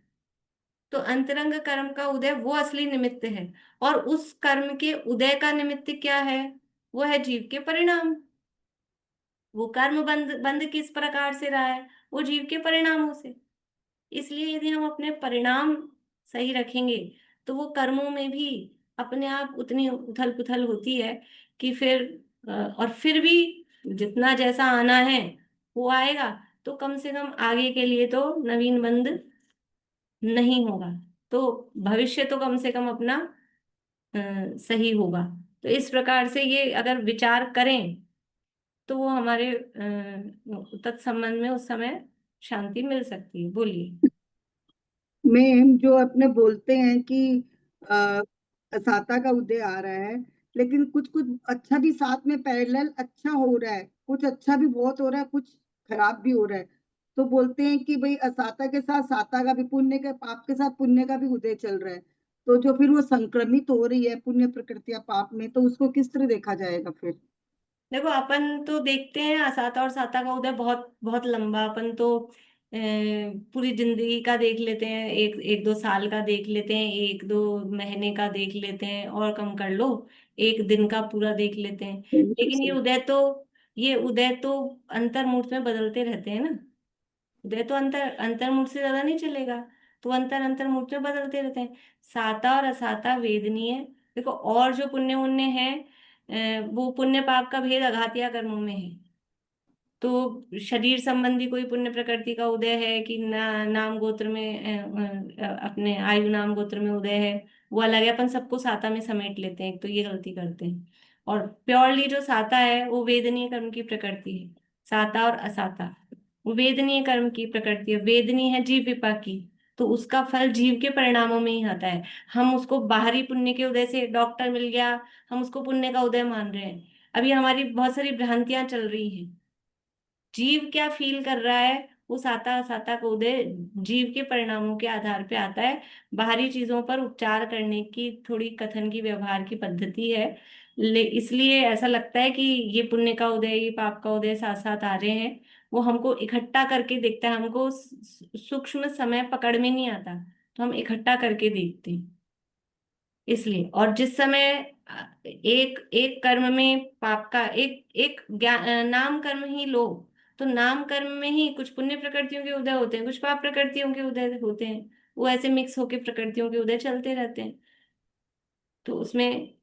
Speaker 1: तो अंतरंग कर्म का उदय वो असली निमित्त है। और उस कर्म के उदय का निमित्त क्या है? वो है जीव के परिणाम। वो कर्म बंद बंद किस प्रकार से रहा है? वो जीव के परिणामों से। इसलिए यदि हम अपने परिणाम सही रखेंगे तो वो कर्मों में भी अपने आप उतनी उथल पुथल होती है कि फिर और फिर भी जितना जैसा आना है वो आएगा, तो कम से कम आगे के लिए तो नवीन बंद नहीं होगा, तो भविष्य तो कम से कम अपना सही होगा। तो इस प्रकार से ये अगर विचार करें तो वो हमारे तत्संबंध में उस समय शांति मिल सकती है। बोलिए।
Speaker 5: मैम, जो अपने बोलते हैं कि अ, साता का उदय आ रहा है, लेकिन कुछ कुछ अच्छा भी साथ में पैरेलल अच्छा हो रहा है, कुछ अच्छा भी बहुत हो रहा है, कुछ खराब भी हो रहा है। तो बोलते हैं कि भाई असाता के साथ साता का भी, पुण्य के पाप के साथ पुण्य का भी उदय चल रहा है। तो जो फिर वो संक्रमित हो रही है पुण्य प्रकृति या पाप में, तो उसको किस तरह देखा जाएगा फिर?
Speaker 1: देखो, अपन तो देखते हैं असाता और साता का उदय बहुत बहुत लंबा, अपन तो पूरी जिंदगी का देख लेते हैं, एक एक दो साल का देख लेते हैं, एक दो महीने का देख लेते हैं, और कम कर लो, एक दिन का पूरा देख लेते हैं।
Speaker 5: बिल्कुल
Speaker 1: लेकिन
Speaker 5: सही।
Speaker 1: ये उदय तो अंतर्मुहूर्त में बदलते रहते हैं ना। उदय तो अंतर्मुहूर्त से ज्यादा नहीं चलेगा, तो अंतर्मुहूर्त में बदलते रहते हैं। साता और असाता वेदनीय। देखो, और जो पुण्य उन्य है, वो पुण्य पाप का भेद अघातिया कर्मों में है। तो शरीर संबंधी कोई पुण्य प्रकृति का उदय है कि नाम गोत्र में अपने आयु नाम गोत्र में उदय है, वो अलग है, अपन सबको साता में समेट लेते हैं, तो ये गलती करते हैं। और प्योरली जो साता है वो वेदनीय कर्म की प्रकृति है। साता और असाता वो वेदनीय कर्म की प्रकृति है, वेदनीय है जीव विपाक की, तो उसका फल जीव के परिणामों में ही आता है। हम उसको बाहरी पुण्य के उदय से, डॉक्टर मिल गया, हम उसको पुण्य का उदय मान रहे हैं। अभी हमारी बहुत सारी भ्रांतियां चल रही हैं। जीव क्या फील कर रहा है, वो साता साता को उदय जीव के परिणामों के आधार पे आता है। बाहरी चीजों पर उपचार करने की थोड़ी कथन की व्यवहार की पद्धति है, इसलिए ऐसा लगता है कि ये पुण्य का उदय, ये पाप का उदय साथ साथ आ रहे हैं। वो हमको इकट्ठा करके देखता है, हमको सूक्ष्म समय पकड़ में नहीं आता, तो हम इकट्ठा करके देखते हैं। इसलिए, और जिस समय एक एक कर्म में पाप का, एक एक नाम कर्म ही लो, तो नाम कर्म में ही कुछ पुण्य प्रकृतियों के उदय होते हैं, कुछ पाप प्रकृतियों के उदय होते हैं, वो ऐसे मिक्स होके प्रकृतियों के उदय चलते रहते हैं। तो उसमें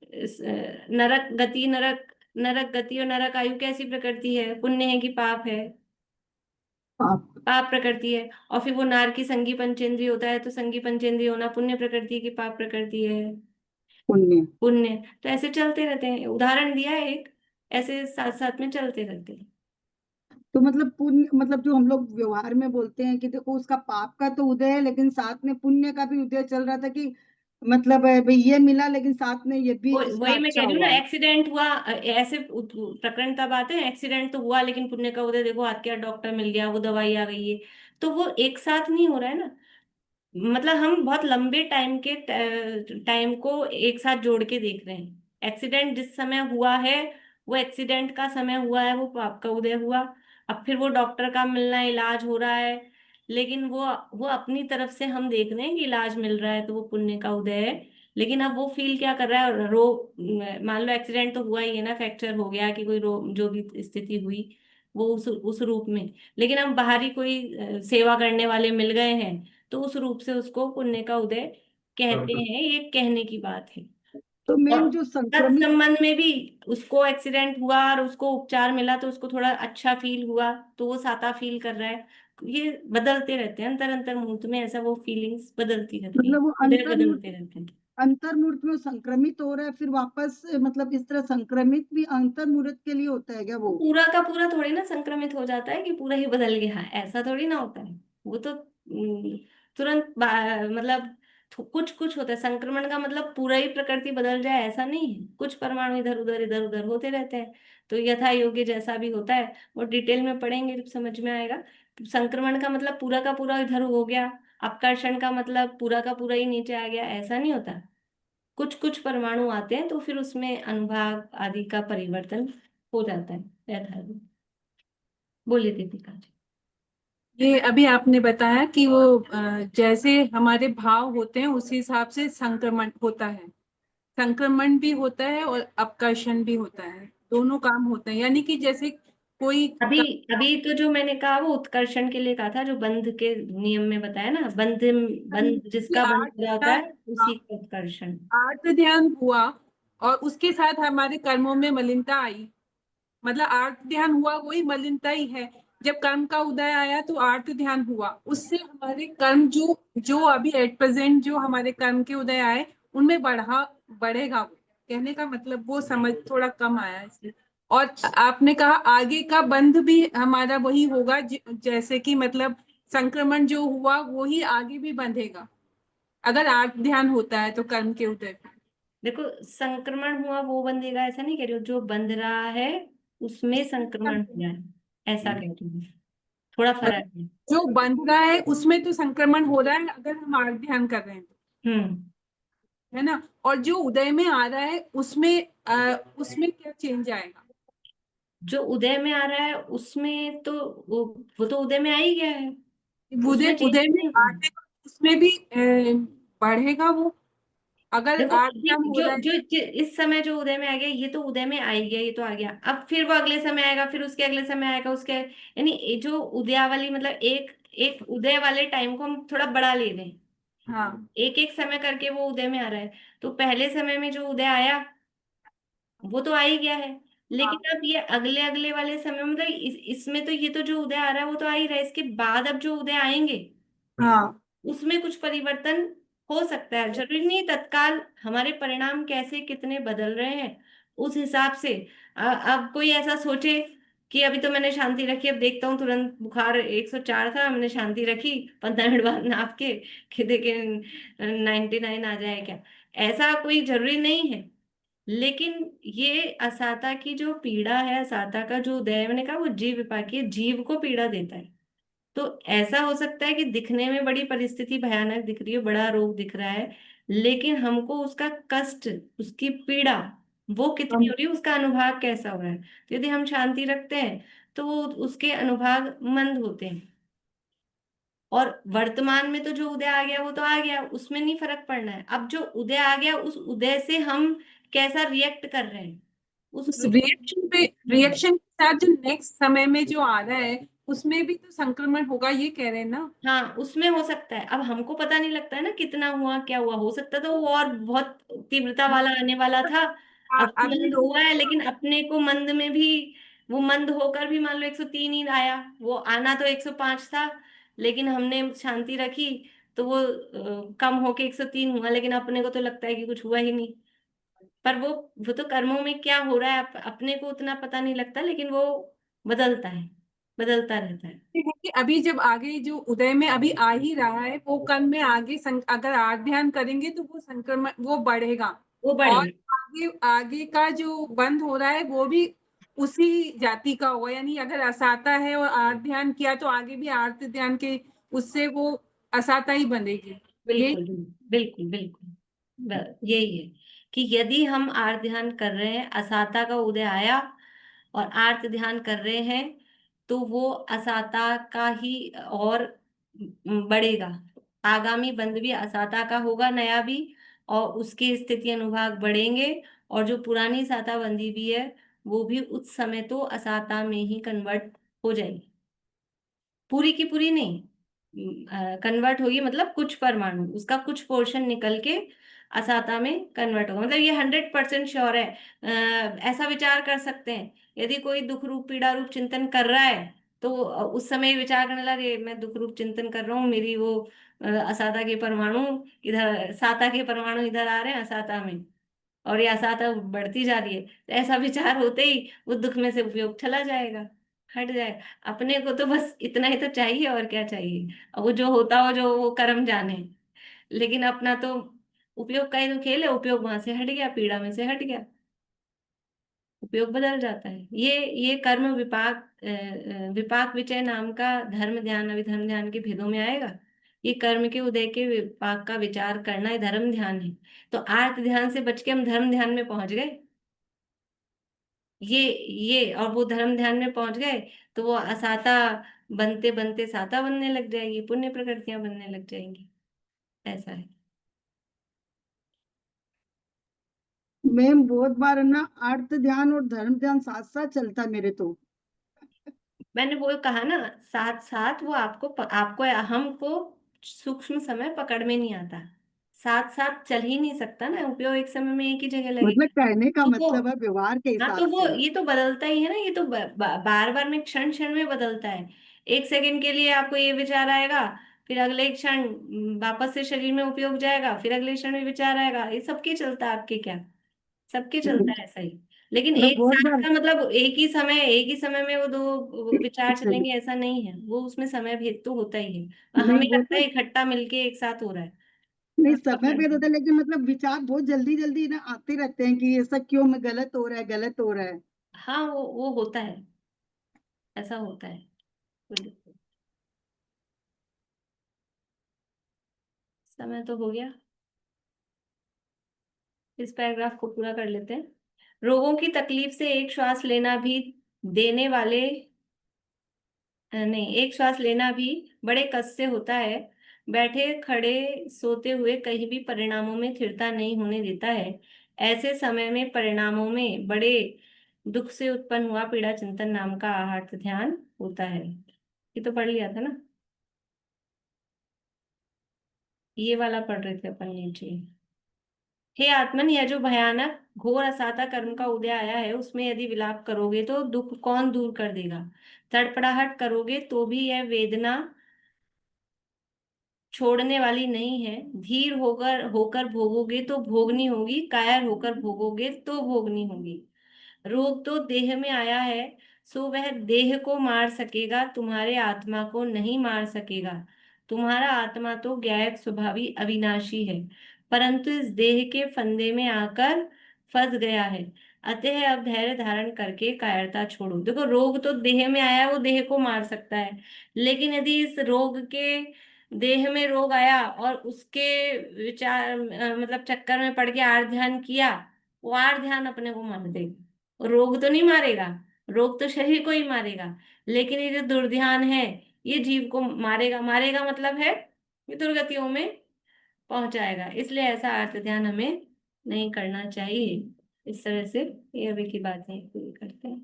Speaker 1: नरक गति, नरक नरक गति और नरक आयु कैसी प्रकृति है? पुण्य है कि पाप है?
Speaker 5: पाप।
Speaker 1: पाप प्रकृति है। और फिर वो नार की संगी पंचेंद्रिय होता है, तो संगी पंचेंद्रिय होना पुण्य प्रकृति की पाप प्रकृति है,
Speaker 5: पुण्य।
Speaker 1: पुण्य। तो ऐसे चलते रहते हैं, उदाहरण दिया है एक, ऐसे साथ साथ में चलते रहते हैं।
Speaker 5: तो मतलब पुण्य, मतलब जो हम लोग व्यवहार में बोलते हैं कि देखो उसका पाप का तो उदय है, लेकिन साथ में पुण्य का भी उदय चल रहा था कि मतलब भाई ये मिला, लेकिन साथ में ये भी उसका
Speaker 1: वही मैं
Speaker 5: अच्छा
Speaker 1: कह रही हूँ ना,
Speaker 5: हुआ।
Speaker 1: एक्सीडेंट हुआ, ऐसे प्रकरण तब आते हैं, एक्सीडेंट तो हुआ लेकिन पुण्य का उदय, देखो हाथ क्या डॉक्टर मिल गया, वो दवाई आ गई है। तो वो एक साथ नहीं हो रहा है ना, मतलब हम बहुत लंबे टाइम के टाइम को एक साथ जोड़ के देख रहे हैं। एक्सीडेंट जिस समय हुआ है, वो एक्सीडेंट का समय हुआ है, वो पाप का उदय हुआ। अब फिर वो डॉक्टर का मिलना, इलाज हो रहा है, लेकिन वो अपनी तरफ से हम देख रहे हैं कि इलाज मिल रहा है, तो वो पुण्य का उदय है। लेकिन अब वो फील क्या कर रहा है, मान लो एक्सीडेंट तो हुआ ही है ना, फ्रैक्चर हो गया कि कोई जो भी स्थिति हुई, वो उस रूप में। लेकिन हम बाहरी कोई सेवा करने वाले मिल गए हैं, तो उस रूप से उसको पुण्य का उदय कहते हैं, ये कहने की बात है।
Speaker 5: तो
Speaker 1: और
Speaker 5: मैम जो संक्रमित,
Speaker 1: तत्संबंध में भी उसको एक्सीडेंट हुआ और उसको उपचार मिला, तो उसको थोड़ा अच्छा फील हुआ, तो वो साता फील कर रहा है। ये बदलते रहते हैं, अंतर अंतर मुहूर्त में ऐसा वो फीलिंग्स बदलती रहती हैं,
Speaker 5: मतलब वो
Speaker 1: उदय
Speaker 5: अंतर्मुख,
Speaker 1: बदलते रहते हैं।
Speaker 5: अंतर्मुहूर्त में वो संक्रमित हो रहा है, फिर वापस मतलब इस तरह संक्रमित भी अंतर्मुहूर्त के लिए होता है क्या
Speaker 1: तो
Speaker 5: वो?
Speaker 1: पूरा का पूरा थोड़ी ना संक्रमित हो जाता है कि पूरा ही बदल गया है, ऐसा थोड़ी ना होता है। वो तो तुरंत मतलब कुछ कुछ होता है। संक्रमण का मतलब पूरा ही प्रकृति बदल जाए ऐसा नहीं है, कुछ परमाणु इधर उधर होते रहते हैं। तो यथा योग्य जैसा भी होता है, वो डिटेल में पढ़ेंगे जब समझ में आएगा। तो संक्रमण का मतलब पूरा का पूरा इधर हो गया, अपकर्षण का मतलब पूरा का पूरा ही नीचे आ गया, ऐसा नहीं होता। कुछ कुछ परमाणु आते हैं, तो फिर उसमें अनुभाग आदि का परिवर्तन हो जाता है, ऐसा है। बोलिए दीपिका जी।
Speaker 6: ये अभी आपने बताया कि वो जैसे हमारे भाव होते हैं उसी हिसाब से संक्रमण होता है। संक्रमण भी होता है और अपकर्षण भी होता है, दोनों काम होते हैं। यानी कि जैसे कोई
Speaker 1: अभी अभी तो जो मैंने कहा वो उत्कर्षण के लिए कहा था, जो बंध के नियम में बताया ना, बंध, बंध
Speaker 6: कि
Speaker 1: जिसका बंध
Speaker 6: आर्त
Speaker 1: पूरा होता है उसी का उत्कर्षण।
Speaker 6: आर्त ध्यान हुआ और उसके साथ हमारे कर्मों में मलिनता आई, मतलब आर्त ध्यान हुआ वही मलिनता ही है। जब कर्म का उदय आया तो आर्त ध्यान हुआ, उससे हमारे कर्म जो जो अभी एट प्रेजेंट जो हमारे कर्म के उदय आए उनमें बढ़ेगा वो। कहने का मतलब वो समझ थोड़ा कम आया इसलिए। और आपने कहा आगे का बंध भी हमारा वही होगा, जैसे कि मतलब संक्रमण जो हुआ वो ही आगे भी बंधेगा अगर आर्त ध्यान होता है तो कर्म के उदय पे।
Speaker 1: देखो, संक्रमण हुआ वो बंधेगा ऐसा नहीं कह रही हूँ, जो बंध रहा है उसमें संक्रमण हो जाए, ऐसा कह रही हूँ। थोड़ा
Speaker 6: मतलब
Speaker 1: फर्क है।
Speaker 6: जो बंध रहा है उसमें तो संक्रमण हो रहा है अगर हम आर्त ध्यान कर रहे हैं तो,
Speaker 1: हम्म।
Speaker 6: है ना। और जो उदय में आ रहा है उसमें उसमें क्या चेंज आएगा?
Speaker 1: जो उदय में आ रहा है उसमें तो वो तो उदय में आ ही गया है,
Speaker 6: उदय
Speaker 1: उसमें चेंज
Speaker 6: उदय में
Speaker 1: नहीं होगा।
Speaker 6: आने का उसमें भी बढ़ेगा वो, अगर
Speaker 1: देखो
Speaker 6: आर्त
Speaker 1: ये
Speaker 6: ध्यान हो
Speaker 1: जो
Speaker 6: रहा है।
Speaker 1: जो इस समय जो उदय में आ गया, ये तो उदय में आ ही गया, ये तो आ गया। अब फिर वो अगले समय आएगा, फिर उसके अगले समय आएगा, उसके यानी ये जो उदयावली, मतलब एक एक उदय वाले टाइम को हम थोड़ा बढ़ा ले रहे हैं,
Speaker 6: हाँ
Speaker 1: एक एक समय करके वो उदय में आ रहा है। तो पहले समय में जो उदय आया वो तो आ ही गया है,
Speaker 6: हाँ
Speaker 1: लेकिन अब ये अगले अगले वाले समय, मतलब इसमें तो ये तो जो उदय आ रहा है वो तो आ ही रहा है, इसके बाद अब जो उदय आएंगे
Speaker 6: हाँ
Speaker 1: उसमें कुछ परिवर्तन हो सकता है। जरूरी नहीं तत्काल हमारे परिणाम कैसे कितने बदल रहे हैं उस हिसाब से। अब कोई ऐसा सोचे कि अभी तो मैंने शांति रखी, अब देखता हूँ तुरंत बुखार 104 था, मैंने शांति रखी, 15 मिनट बाद नाप के देखे 99 आ जाए क्या, ऐसा कोई जरूरी नहीं है। लेकिन ये असाता की जो पीड़ा है, असाता का जो उदय है, मैंने कहा वो जीव विपाकी है, जीव को पीड़ा देता है। तो ऐसा हो सकता है कि दिखने में बड़ी परिस्थिति भयानक दिख रही है, बड़ा रोग दिख रहा है, लेकिन हमको उसका कष्ट, उसकी पीड़ा वो कितनी हो
Speaker 6: हम
Speaker 1: रही है, उसका अनुभाग कैसा हो रहा है। तो यदि हम शांति रखते हैं तो वो उसके अनुभाग मंद होते हैं। और वर्तमान में तो जो उदय आ गया वो तो आ गया, उसमें नहीं फर्क पड़ना है। अब जो उदय आ गया उस उदय से हम कैसा रिएक्ट कर रहे हैं उस
Speaker 6: उस रिएक्शन पे, रिएक्शन के साथ जो नेक्स्ट समय में जो आ रहा है उसमें भी तो संक्रमण होगा, ये कह रहे हैं ना।
Speaker 1: हाँ, उसमें हो सकता है। अब हमको पता नहीं लगता है ना कितना हुआ क्या हुआ, हो सकता तो वो और बहुत तीव्रता वाला आने वाला था, अब तो
Speaker 6: अभी
Speaker 1: मंद
Speaker 6: लोग
Speaker 1: हुआ है, लेकिन अपने को मंद में भी वो मंद होकर भी मान लो 103 ही आया, वो आना तो 105 था, लेकिन हमने शांति रखी तो वो कम होके 103 हुआ, लेकिन अपने को तो लगता है कि कुछ हुआ ही नहीं। पर वो तो कर्मों में क्या हो रहा है अपने को उतना पता नहीं लगता, लेकिन वो बदलता है, बदलता रहता है।
Speaker 6: ये है कि अभी जब आगे जो उदय में अभी आ ही रहा है वो कर्म में आगे अगर आर ध्यान करेंगे तो वो संक्रमण वो बढ़ेगा,
Speaker 1: वो
Speaker 6: और
Speaker 1: बढ़ेगा।
Speaker 6: आगे आगे का जो बंद हो रहा है वो भी उसी जाति का होगा। यानी अगर असाता है और आर ध्यान किया तो आगे भी आर्त ध्यान के उससे वो असाता ही बनेगी। ये
Speaker 1: बिल्कुल बिल्कुल बिल्कुल, यही है कि यदि हम आर्त ध्यान कर रहे हैं, असाता का उदय आया और आर्त ध्यान कर रहे हैं, तो वो असाता का ही और बढ़ेगा। आगामी बंध भी असाता का होगा, नया भी, और उसके स्थिति अनुभाग बढ़ेंगे। और जो पुरानी साता बंदी भी है वो भी उस समय तो असाता में ही कन्वर्ट हो जाएगी, पूरी की पूरी नहीं, कन्वर्ट होगी, मतलब कुछ परमाणु उसका कुछ पोर्शन निकल के असाता में कन्वर्ट होगा। मतलब ये 100% श्योर है। ऐसा विचार कर सकते हैं, यदि कोई दुख रूप पीड़ा रूप चिंतन कर रहा है तो उस समय विचार करने लगे मैं दुख रूप चिंतन कर रहा हूँ, मेरी वो असाता के परमाणु इधर, साता के परमाणु इधर आ रहे हैं असाता में, और ये असाता बढ़ती जा रही है, तो ऐसा विचार होते ही वो दुख में से उपयोग चला जाएगा, हट जाएगा। अपने को तो बस इतना ही तो चाहिए, और क्या चाहिए। अब वो जो होता हो, जो वो कर्म जाने, लेकिन अपना तो उपयोग का ही तो खेल है, उपयोग वहां से हट गया, पीड़ा में से हट गया, उपयोग बदल जाता है। ये कर्म विपाक विपाक विचय नाम का धर्म ध्यान अभिधर्म ध्यान के भेदों में आएगा। ये कर्म के उदय के विपाक का विचार करना ये धर्म ध्यान है। तो आर्त ध्यान से बच के हम धर्म ध्यान में पहुंच गए। ये और वो धर्म ध्यान में पहुंच गए तो वो असाता बनते बनते साता बनने लग जाएगी, पुण्य प्रकृतियां बनने लग जाएंगी। ऐसा है।
Speaker 5: मैम बहुत बार है ना अर्थ ध्यान और धर्म ध्यान साथ साथ चलता है मेरे तो।
Speaker 1: मैंने वो कहा ना, साथ साथ वो आपको हमको सूक्ष्म समय पकड़ में नहीं आता, साथ साथ चल ही नहीं सकता ना, उपयोग एक समय में एक ही जगह
Speaker 5: मतलब
Speaker 1: लगेगा।
Speaker 5: कहने का
Speaker 1: तो वो,
Speaker 5: मतलब है व्यवहार के
Speaker 1: हाँ, तो
Speaker 5: हिसाब
Speaker 1: वो
Speaker 5: से।
Speaker 1: ये तो बदलता ही है ना, ये तो बार बार में क्षण क्षण में बदलता है। एक सेकंड के लिए आपको ये विचार आएगा, फिर अगले क्षण वापस से शरीर में उपयोग जाएगा, फिर अगले क्षण में विचार आएगा, ये सबके चलता है, आपके क्या, सबके चलता है ऐसा ही। लेकिन
Speaker 5: मैं
Speaker 1: एक
Speaker 5: बहुत
Speaker 1: साथ
Speaker 5: बार
Speaker 1: का मतलब एक ही समय में वो दो विचार चलेंगे ऐसा नहीं है, वो उसमें समय भेद तो होता ही है, और
Speaker 5: नहीं
Speaker 1: हमें
Speaker 5: वो
Speaker 1: लगता
Speaker 5: तो
Speaker 1: है इकट्ठा मिलके एक साथ हो रहा है।
Speaker 5: नहीं
Speaker 1: हाँ,
Speaker 5: समय
Speaker 1: पकड़
Speaker 5: भेद
Speaker 1: में।
Speaker 5: होता है, लेकिन मतलब विचार बहुत जल्दी जल्दी ना आते रहते हैं कि ऐसा क्यों, मैं गलत हो रहा है, गलत हो रहा है।
Speaker 1: हाँ, वो होता है, ऐसा होता है। बिल्कुल। समय तो हो गया, इस पैराग्राफ को पूरा कर लेते हैं। रोगों की तकलीफ से एक श्वास लेना भी देने वाले नहीं, एक श्वास लेना भी बड़े कष्ट से होता है, बैठे खड़े सोते हुए कहीं भी परिणामों में स्थिरता नहीं होने देता है। ऐसे समय में परिणामों में बड़े दुख से उत्पन्न हुआ पीड़ा चिंतन नाम का आहार्त ध्यान होता है। ये तो पढ़ लिया था ना, ये वाला पढ़ रहे थे अपन नीचे। हे आत्मन, यह जो भयानक घोर असाता कर्म का उदय आया है उसमें यदि विलाप करोगे तो दुख कौन दूर कर देगा। तड़पड़ाहट करोगे तो भी यह वेदना छोड़ने वाली नहीं है। धीर होकर होकर भोगोगे तो भोगनी होगी, कायर होकर भोगोगे तो भोगनी होगी। रोग तो देह में आया है, सो वह देह को मार सकेगा, तुम्हारे आत्मा को नहीं मार सकेगा। तुम्हारा आत्मा तो गैर स्वभावी अविनाशी है, परंतु इस देह के फंदे में आकर फंस गया है। अतः अब धैर्य धारण करके कायरता छोड़ो। देखो, रोग तो देह में आया है, वो देह को मार सकता है, लेकिन यदि इस रोग के, देह में रोग आया और उसके विचार मतलब चक्कर में पड़ के आर ध्यान किया, वो आर ध्यान अपने को मार देगा। रोग तो नहीं मारेगा, रोग तो शरीर को ही मारेगा, लेकिन ये जो दुर्ध्यान है ये जीव को मारेगा। मारेगा मतलब है ये दुर्गतियों में पहुंचाएगा, इसलिए ऐसा अर्थ ध्यान हमें नहीं करना चाहिए। इस तरह से ये अभी की बातें पूरी करते हैं।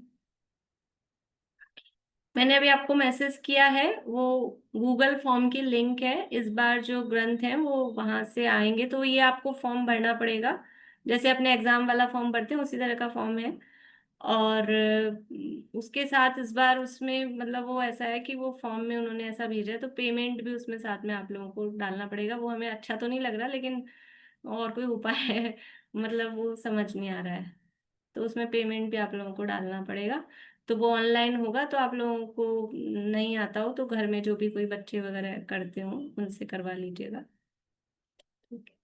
Speaker 1: मैंने अभी आपको मैसेज किया है, वो गूगल फॉर्म की लिंक है। इस बार जो ग्रंथ है वो वहां से आएंगे, तो ये आपको फॉर्म भरना पड़ेगा, जैसे अपने एग्जाम वाला फॉर्म भरते हैं उसी तरह का फॉर्म है। और उसके साथ इस बार उसमें मतलब वो ऐसा है कि वो फॉर्म में उन्होंने ऐसा भेजा है, तो पेमेंट भी उसमें साथ में आप लोगों को डालना पड़ेगा। वो हमें अच्छा तो नहीं लग रहा, लेकिन और कोई उपाय है मतलब वो समझ नहीं आ रहा है। तो उसमें पेमेंट भी आप लोगों को डालना पड़ेगा। तो वो ऑनलाइन होगा, तो आप लोगों को नहीं आता हो तो घर में जो भी कोई बच्चे वगैरह करते हो उनसे करवा लीजिएगा। ठीक है।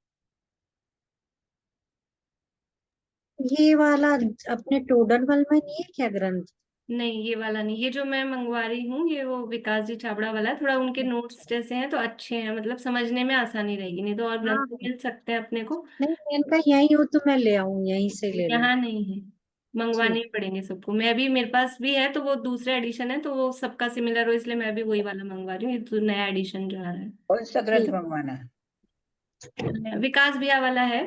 Speaker 7: ये वाला अपने टोडरमल में नहीं है क्या ग्रंथ?
Speaker 1: नहीं, ये वाला नहीं, ये जो मैं मंगवा रही हूँ ये वो विकास जी छाबड़ा वाला है। थोड़ा उनके नोट्स जैसे हैं तो अच्छे हैं, मतलब समझने में आसानी रहेगी। नहीं तो और ग्रंथ
Speaker 7: हाँ,
Speaker 1: तो मिल सकते हैं अपने को,
Speaker 7: नहीं मैं इनका यही हो तो मैं ले आऊं, यहीं से ले लूं।
Speaker 1: यहाँ नहीं है। मंगवाने
Speaker 7: ठीक।
Speaker 1: ही पड़ेंगे सबको। मैं भी, मेरे पास भी है तो वो दूसरा एडिशन है, तो वो सबका सिमिलर हो, इसलिए मैं भी वही वाला मंगवा रही हूँ। ये तो नया एडिशन जो आ रहा
Speaker 8: कौन सा ग्रंथ
Speaker 7: ठीक।
Speaker 8: मंगवाना है?
Speaker 1: है, विकास भैया वाला है।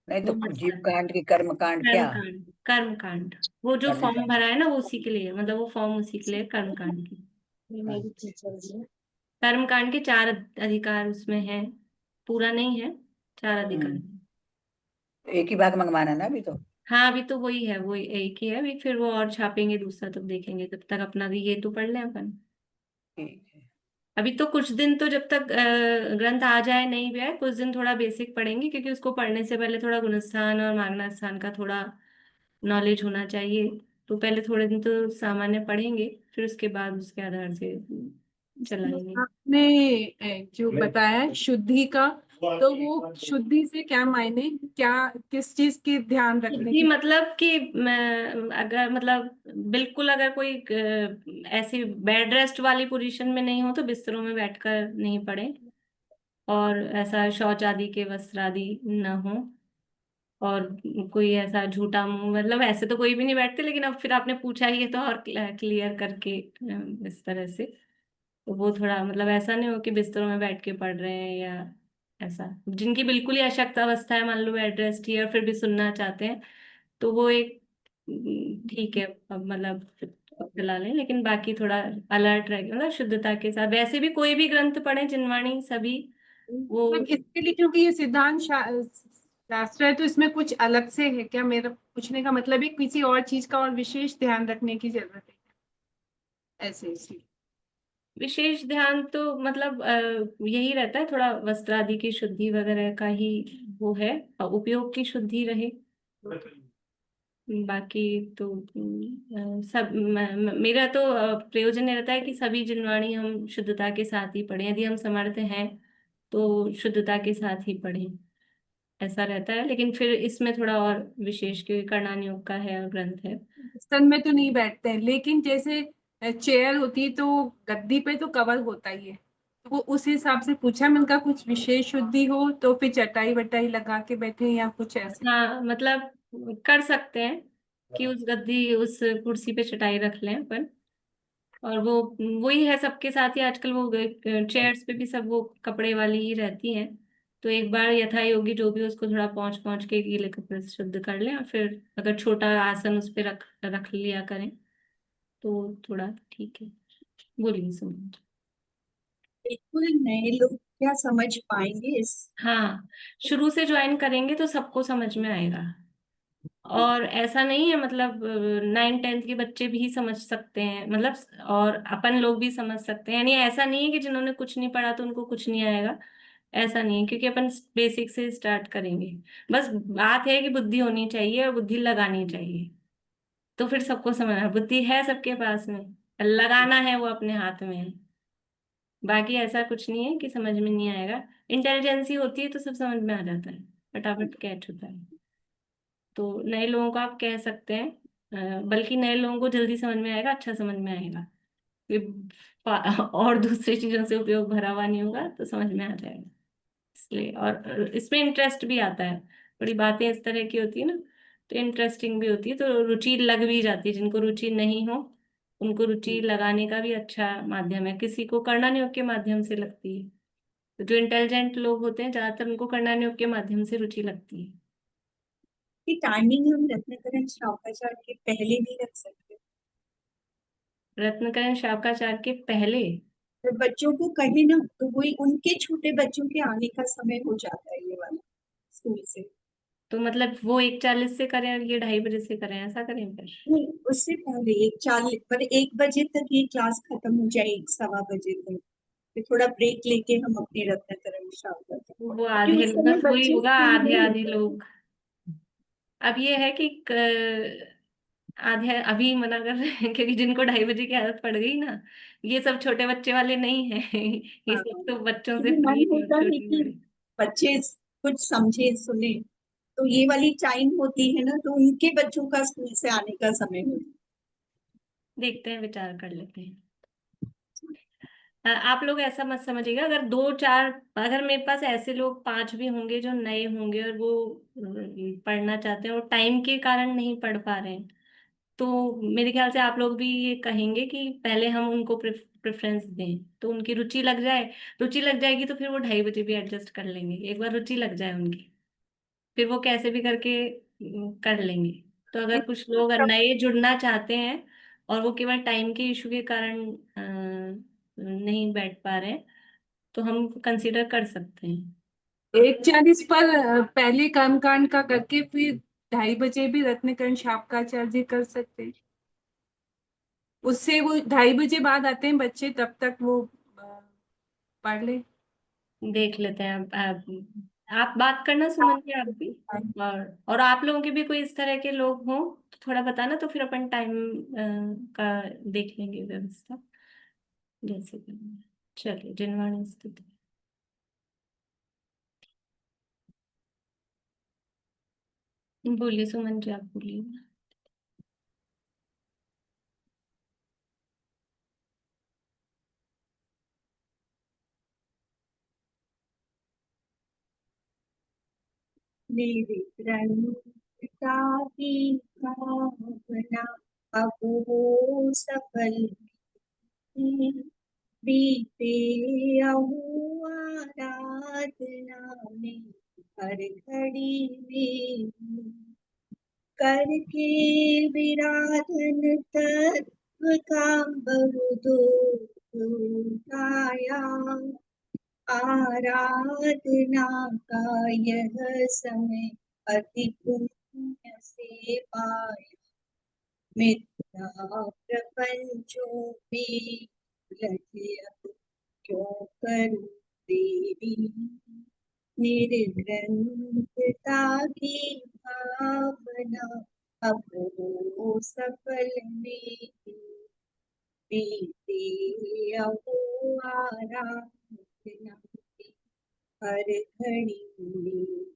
Speaker 8: नहीं
Speaker 1: वो
Speaker 8: तो जीव
Speaker 1: अच्छा,
Speaker 8: कांड की कर्म कांड
Speaker 1: कर्म
Speaker 8: क्या?
Speaker 1: कांड, कर्म कांड। वो जो
Speaker 8: कर्म
Speaker 1: फॉर्म
Speaker 8: कांड।
Speaker 1: भरा है ना वो उसी के लिए, मतलब वो फॉर्म उसी के लिए, कर्म कांड की।
Speaker 7: ये मेरी टीचर जी है।
Speaker 1: कर्म कांड के 4 अधिकार उसमें हैं, पूरा नहीं है, 4 अधिकार
Speaker 8: हम्म।
Speaker 1: हैं।
Speaker 8: एक ही भाग मंगवाना है ना अभी तो?
Speaker 1: हाँ अभी तो वही है, वही एक ही है। अभी फिर वो और छापेंगे दूसरा, तब देखेंगे। तब तक अपना ये तो पढ़ लें अपन।
Speaker 8: ठीक है।
Speaker 1: अभी तो कुछ दिन तो जब तक ग्रंथ आ जाए नहीं भी आए, कुछ दिन थोड़ा बेसिक पढ़ेंगे, क्योंकि उसको पढ़ने से पहले थोड़ा गुणस्थान और मागना स्थान का थोड़ा नॉलेज होना चाहिए। तो पहले थोड़े दिन तो सामान्य पढ़ेंगे, फिर उसके बाद उसके आधार से चलाएंगे।
Speaker 6: आपने जो बताया है शुद्धि का, तो वो शुद्धि से क्या मायने, क्या किस चीज की ध्यान रखने
Speaker 1: जी
Speaker 6: की?
Speaker 1: मतलब कि अगर मतलब बिल्कुल अगर कोई ऐसी बेड रेस्ट वाली पोजीशन में नहीं हो तो बिस्तरों में बैठकर नहीं पड़े, और ऐसा शौच आदि के वस्त्र आदि न हो, और कोई ऐसा झूठा मुंह, मतलब ऐसे तो कोई भी नहीं बैठते, लेकिन अब फिर आपने पूछा ही है तो और क्लियर करके इस तरह से। तो वो थोड़ा मतलब ऐसा नहीं हो कि बिस्तरों में बैठ के पढ़ रहे हैं, या ऐसा जिनकी बिल्कुल ही अशक्त अवस्था है, मान लो बेड रेस्ट ही है और फिर भी सुनना चाहते हैं, तो वो एक ठीक है, अब मतलब चला लें। लेकिन बाकी थोड़ा अलर्ट रह मतलब शुद्धता के साथ, वैसे भी कोई भी ग्रंथ पढ़े, जिनवाणी सभी वो।
Speaker 6: मतलब इसके लिए, क्योंकि ये सिद्धांत शास्त्र है, तो इसमें कुछ अलग से है क्या? मेरा पूछने का मतलब है किसी और चीज का और विशेष ध्यान रखने की जरूरत है ऐसे इसलिए।
Speaker 1: विशेष ध्यान तो मतलब यही रहता है, थोड़ा वस्त्र आदि की शुद्धि वगैरह का ही वो है, उपयोग की शुद्धि रहे। बाकी तो सब मेरा तो प्रयोजन ये रहता है कि सभी जिनवाणी हम शुद्धता के साथ ही पढ़ें, यदि हम समर्थ हैं तो शुद्धता के साथ ही पढ़ें, ऐसा रहता है। लेकिन फिर इसमें थोड़ा और विशेष, क्योंकि करणान योग का है और ग्रंथ है।
Speaker 6: सन में तो नहीं बैठते हैं, लेकिन जैसे चेयर होती है तो गद्दी पे तो कवर होता ही है, तो वो उस हिसाब से पूछा। मैं उनका कुछ विशेष शुद्धि हो तो फिर चटाई वटाई लगा के बैठे या कुछ ऐसे।
Speaker 1: हाँ मतलब कर सकते हैं कि उस गद्दी, उस कुर्सी पे चटाई रख लें अपन। और वो वही है सबके साथ ही आजकल, वो चेयर्स पे भी सब वो कपड़े वाली ही रहती हैं। तो एक बार यथा योगी जो भी हो, उसको थोड़ा पहुंच पहुंच के गीले कपड़े से शुद्ध कर लें, और फिर अगर छोटा आसन उस पे रख रख लिया करें तो थोड़ा ठीक है। बोलिए सुन।
Speaker 9: बिल्कुल नए लोग क्या समझ पाएंगे इस?
Speaker 1: हाँ, शुरू से ज्वाइन करेंगे तो सबको समझ में आएगा। और ऐसा नहीं है, मतलब 9th 10th के बच्चे भी समझ सकते हैं, मतलब और अपन लोग भी समझ सकते हैं। यानी ऐसा नहीं है कि जिन्होंने कुछ नहीं पढ़ा तो उनको कुछ नहीं आएगा, ऐसा नहीं है, क्योंकि अपन बेसिक से स्टार्ट करेंगे। बस बात है कि बुद्धि होनी चाहिए और बुद्धि लगानी चाहिए, तो फिर सबको समझना। बुद्धि है सबके पास में, लगाना है वो अपने हाथ में है। बाकी ऐसा कुछ नहीं है कि समझ में नहीं आएगा। इंटेलिजेंसी होती है तो सब समझ में आ जाता है, फटाफट कैच होता है। तो नए लोगों को आप कह सकते हैं, बल्कि नए लोगों को जल्दी समझ में आएगा, अच्छा समझ में आएगा। ये और दूसरी चीजों से उपयोग भरा हुआ नहीं होगा तो समझ में आ जाएगा। इसलिए, और इसमें इंटरेस्ट भी आता है। बड़ी बातें इस तरह की होती है ना, तो इंटरेस्टिंग भी होती है, तो रुचि लग भी जाती है। जिनको रुचि नहीं हो उनको रुचि लगाने का भी अच्छा माध्यम है। किसी को करना योग के माध्यम से लगती है, तो जो इंटेलिजेंट लोग होते हैं ज्यादातर उनको करना योग के माध्यम से रुचि लगती है।
Speaker 9: की टाइमिंग हम रत्नाकरण श्लोकाचार के पहले भी रख सकते हैं,
Speaker 1: रत्नकरण शाकाचार के पहले?
Speaker 9: तो बच्चों को कहीं ना तो वही उनके छोटे बच्चों के आने का समय हो जाता है ये वाला स्कूल से।
Speaker 1: तो मतलब वो 1:40 से करें और ये 2:30 से करें, ऐसा करें फिर?
Speaker 9: नहीं, उससे पहले 1:40 पर 1 बजे तक ये क्लास खत्म हो जाए, 1 सवा बजे तक, फिर थोड़ा ब्रेक लेके हम अपने रत्नाकरण स्टार्ट करते हैं,
Speaker 1: वो
Speaker 9: क्योंकि
Speaker 1: आधे
Speaker 9: उस
Speaker 1: लोग,
Speaker 9: समय
Speaker 1: बस वही
Speaker 9: बच्चे
Speaker 1: होगा,
Speaker 9: फ्री
Speaker 1: आधे
Speaker 9: नहीं
Speaker 1: आधे
Speaker 9: होते।
Speaker 1: लोग। अब ये है कि आधे अभी मना कर रहे हैं क्योंकि जिनको 2:30 की आदत पड़ गई ना, ये सब छोटे बच्चे वाले नहीं है। ये
Speaker 9: हाँ,
Speaker 1: सब तो बच्चों से
Speaker 9: क्योंकि
Speaker 1: फ्री
Speaker 9: मन
Speaker 1: है,
Speaker 9: होता है
Speaker 1: छोटे
Speaker 9: कि
Speaker 1: बड़े।
Speaker 9: बच्चे कुछ समझे सुने, तो ये वाली टाइम होती है ना, तो उनके बच्चों का स्कूल से आने का समय होता
Speaker 1: देखते हैं, विचार कर लेते हैं। आप लोग ऐसा मत समझिएगा, अगर 2-4, अगर मेरे पास ऐसे लोग 5 भी होंगे जो नए होंगे और वो पढ़ना चाहते हैं और टाइम के कारण नहीं पढ़ पा रहे हैं, तो मेरे ख्याल से आप लोग भी ये कहेंगे कि पहले हम उनको प्रेफरेंस दें, तो उनकी रुचि लग जाए। रुचि लग जाएगी तो फिर वो 2:30 भी एडजस्ट कर लेंगे, एक बार रुचि लग जाए उनकी, फिर वो कैसे भी करके कर लेंगे। तो अगर कुछ लोग
Speaker 9: है।
Speaker 1: नए जुड़ना चाहते हैं और वो केवल टाइम के इशू के कारण नहीं बैठ पा रहे हैं, तो हम कंसीडर कर सकते हैं।
Speaker 6: 1:40 पर पहले कर्मकांड का करके फिर 2:30 भी रत्नकरण शापकाचार्य कर सकते हैं। उससे वो 2:30 बाद आते हैं बच्चे, तब तक वो पढ़ ले।
Speaker 1: देख लेते हैं। आप बात करना सुमन जी, आप भी। और आप लोगों के भी कोई इस तरह के लोग हों तो थोड़ा बताना, तो फिर अपन टाइम का देख लेंगे व्यवस्था जैसे करना है। चलिए, जिनवाणी स्तुति। बोलिए सुमन जी, आप बोलिए।
Speaker 9: मेरे प्रणता की भावना अब हो सफल हुई। बीते अहू आराधना में हर घड़ी में करके विराधन तत्व का बहु उठाया। आराधना का यह समय अति पुण्य से पाया। मिथ्या प्रपंचों में लगे अब क्यों करूं देवी। निर्ग्रंथता की भावना अब हो सफल मेरी। बीते अहो आराधना की हर घड़ी में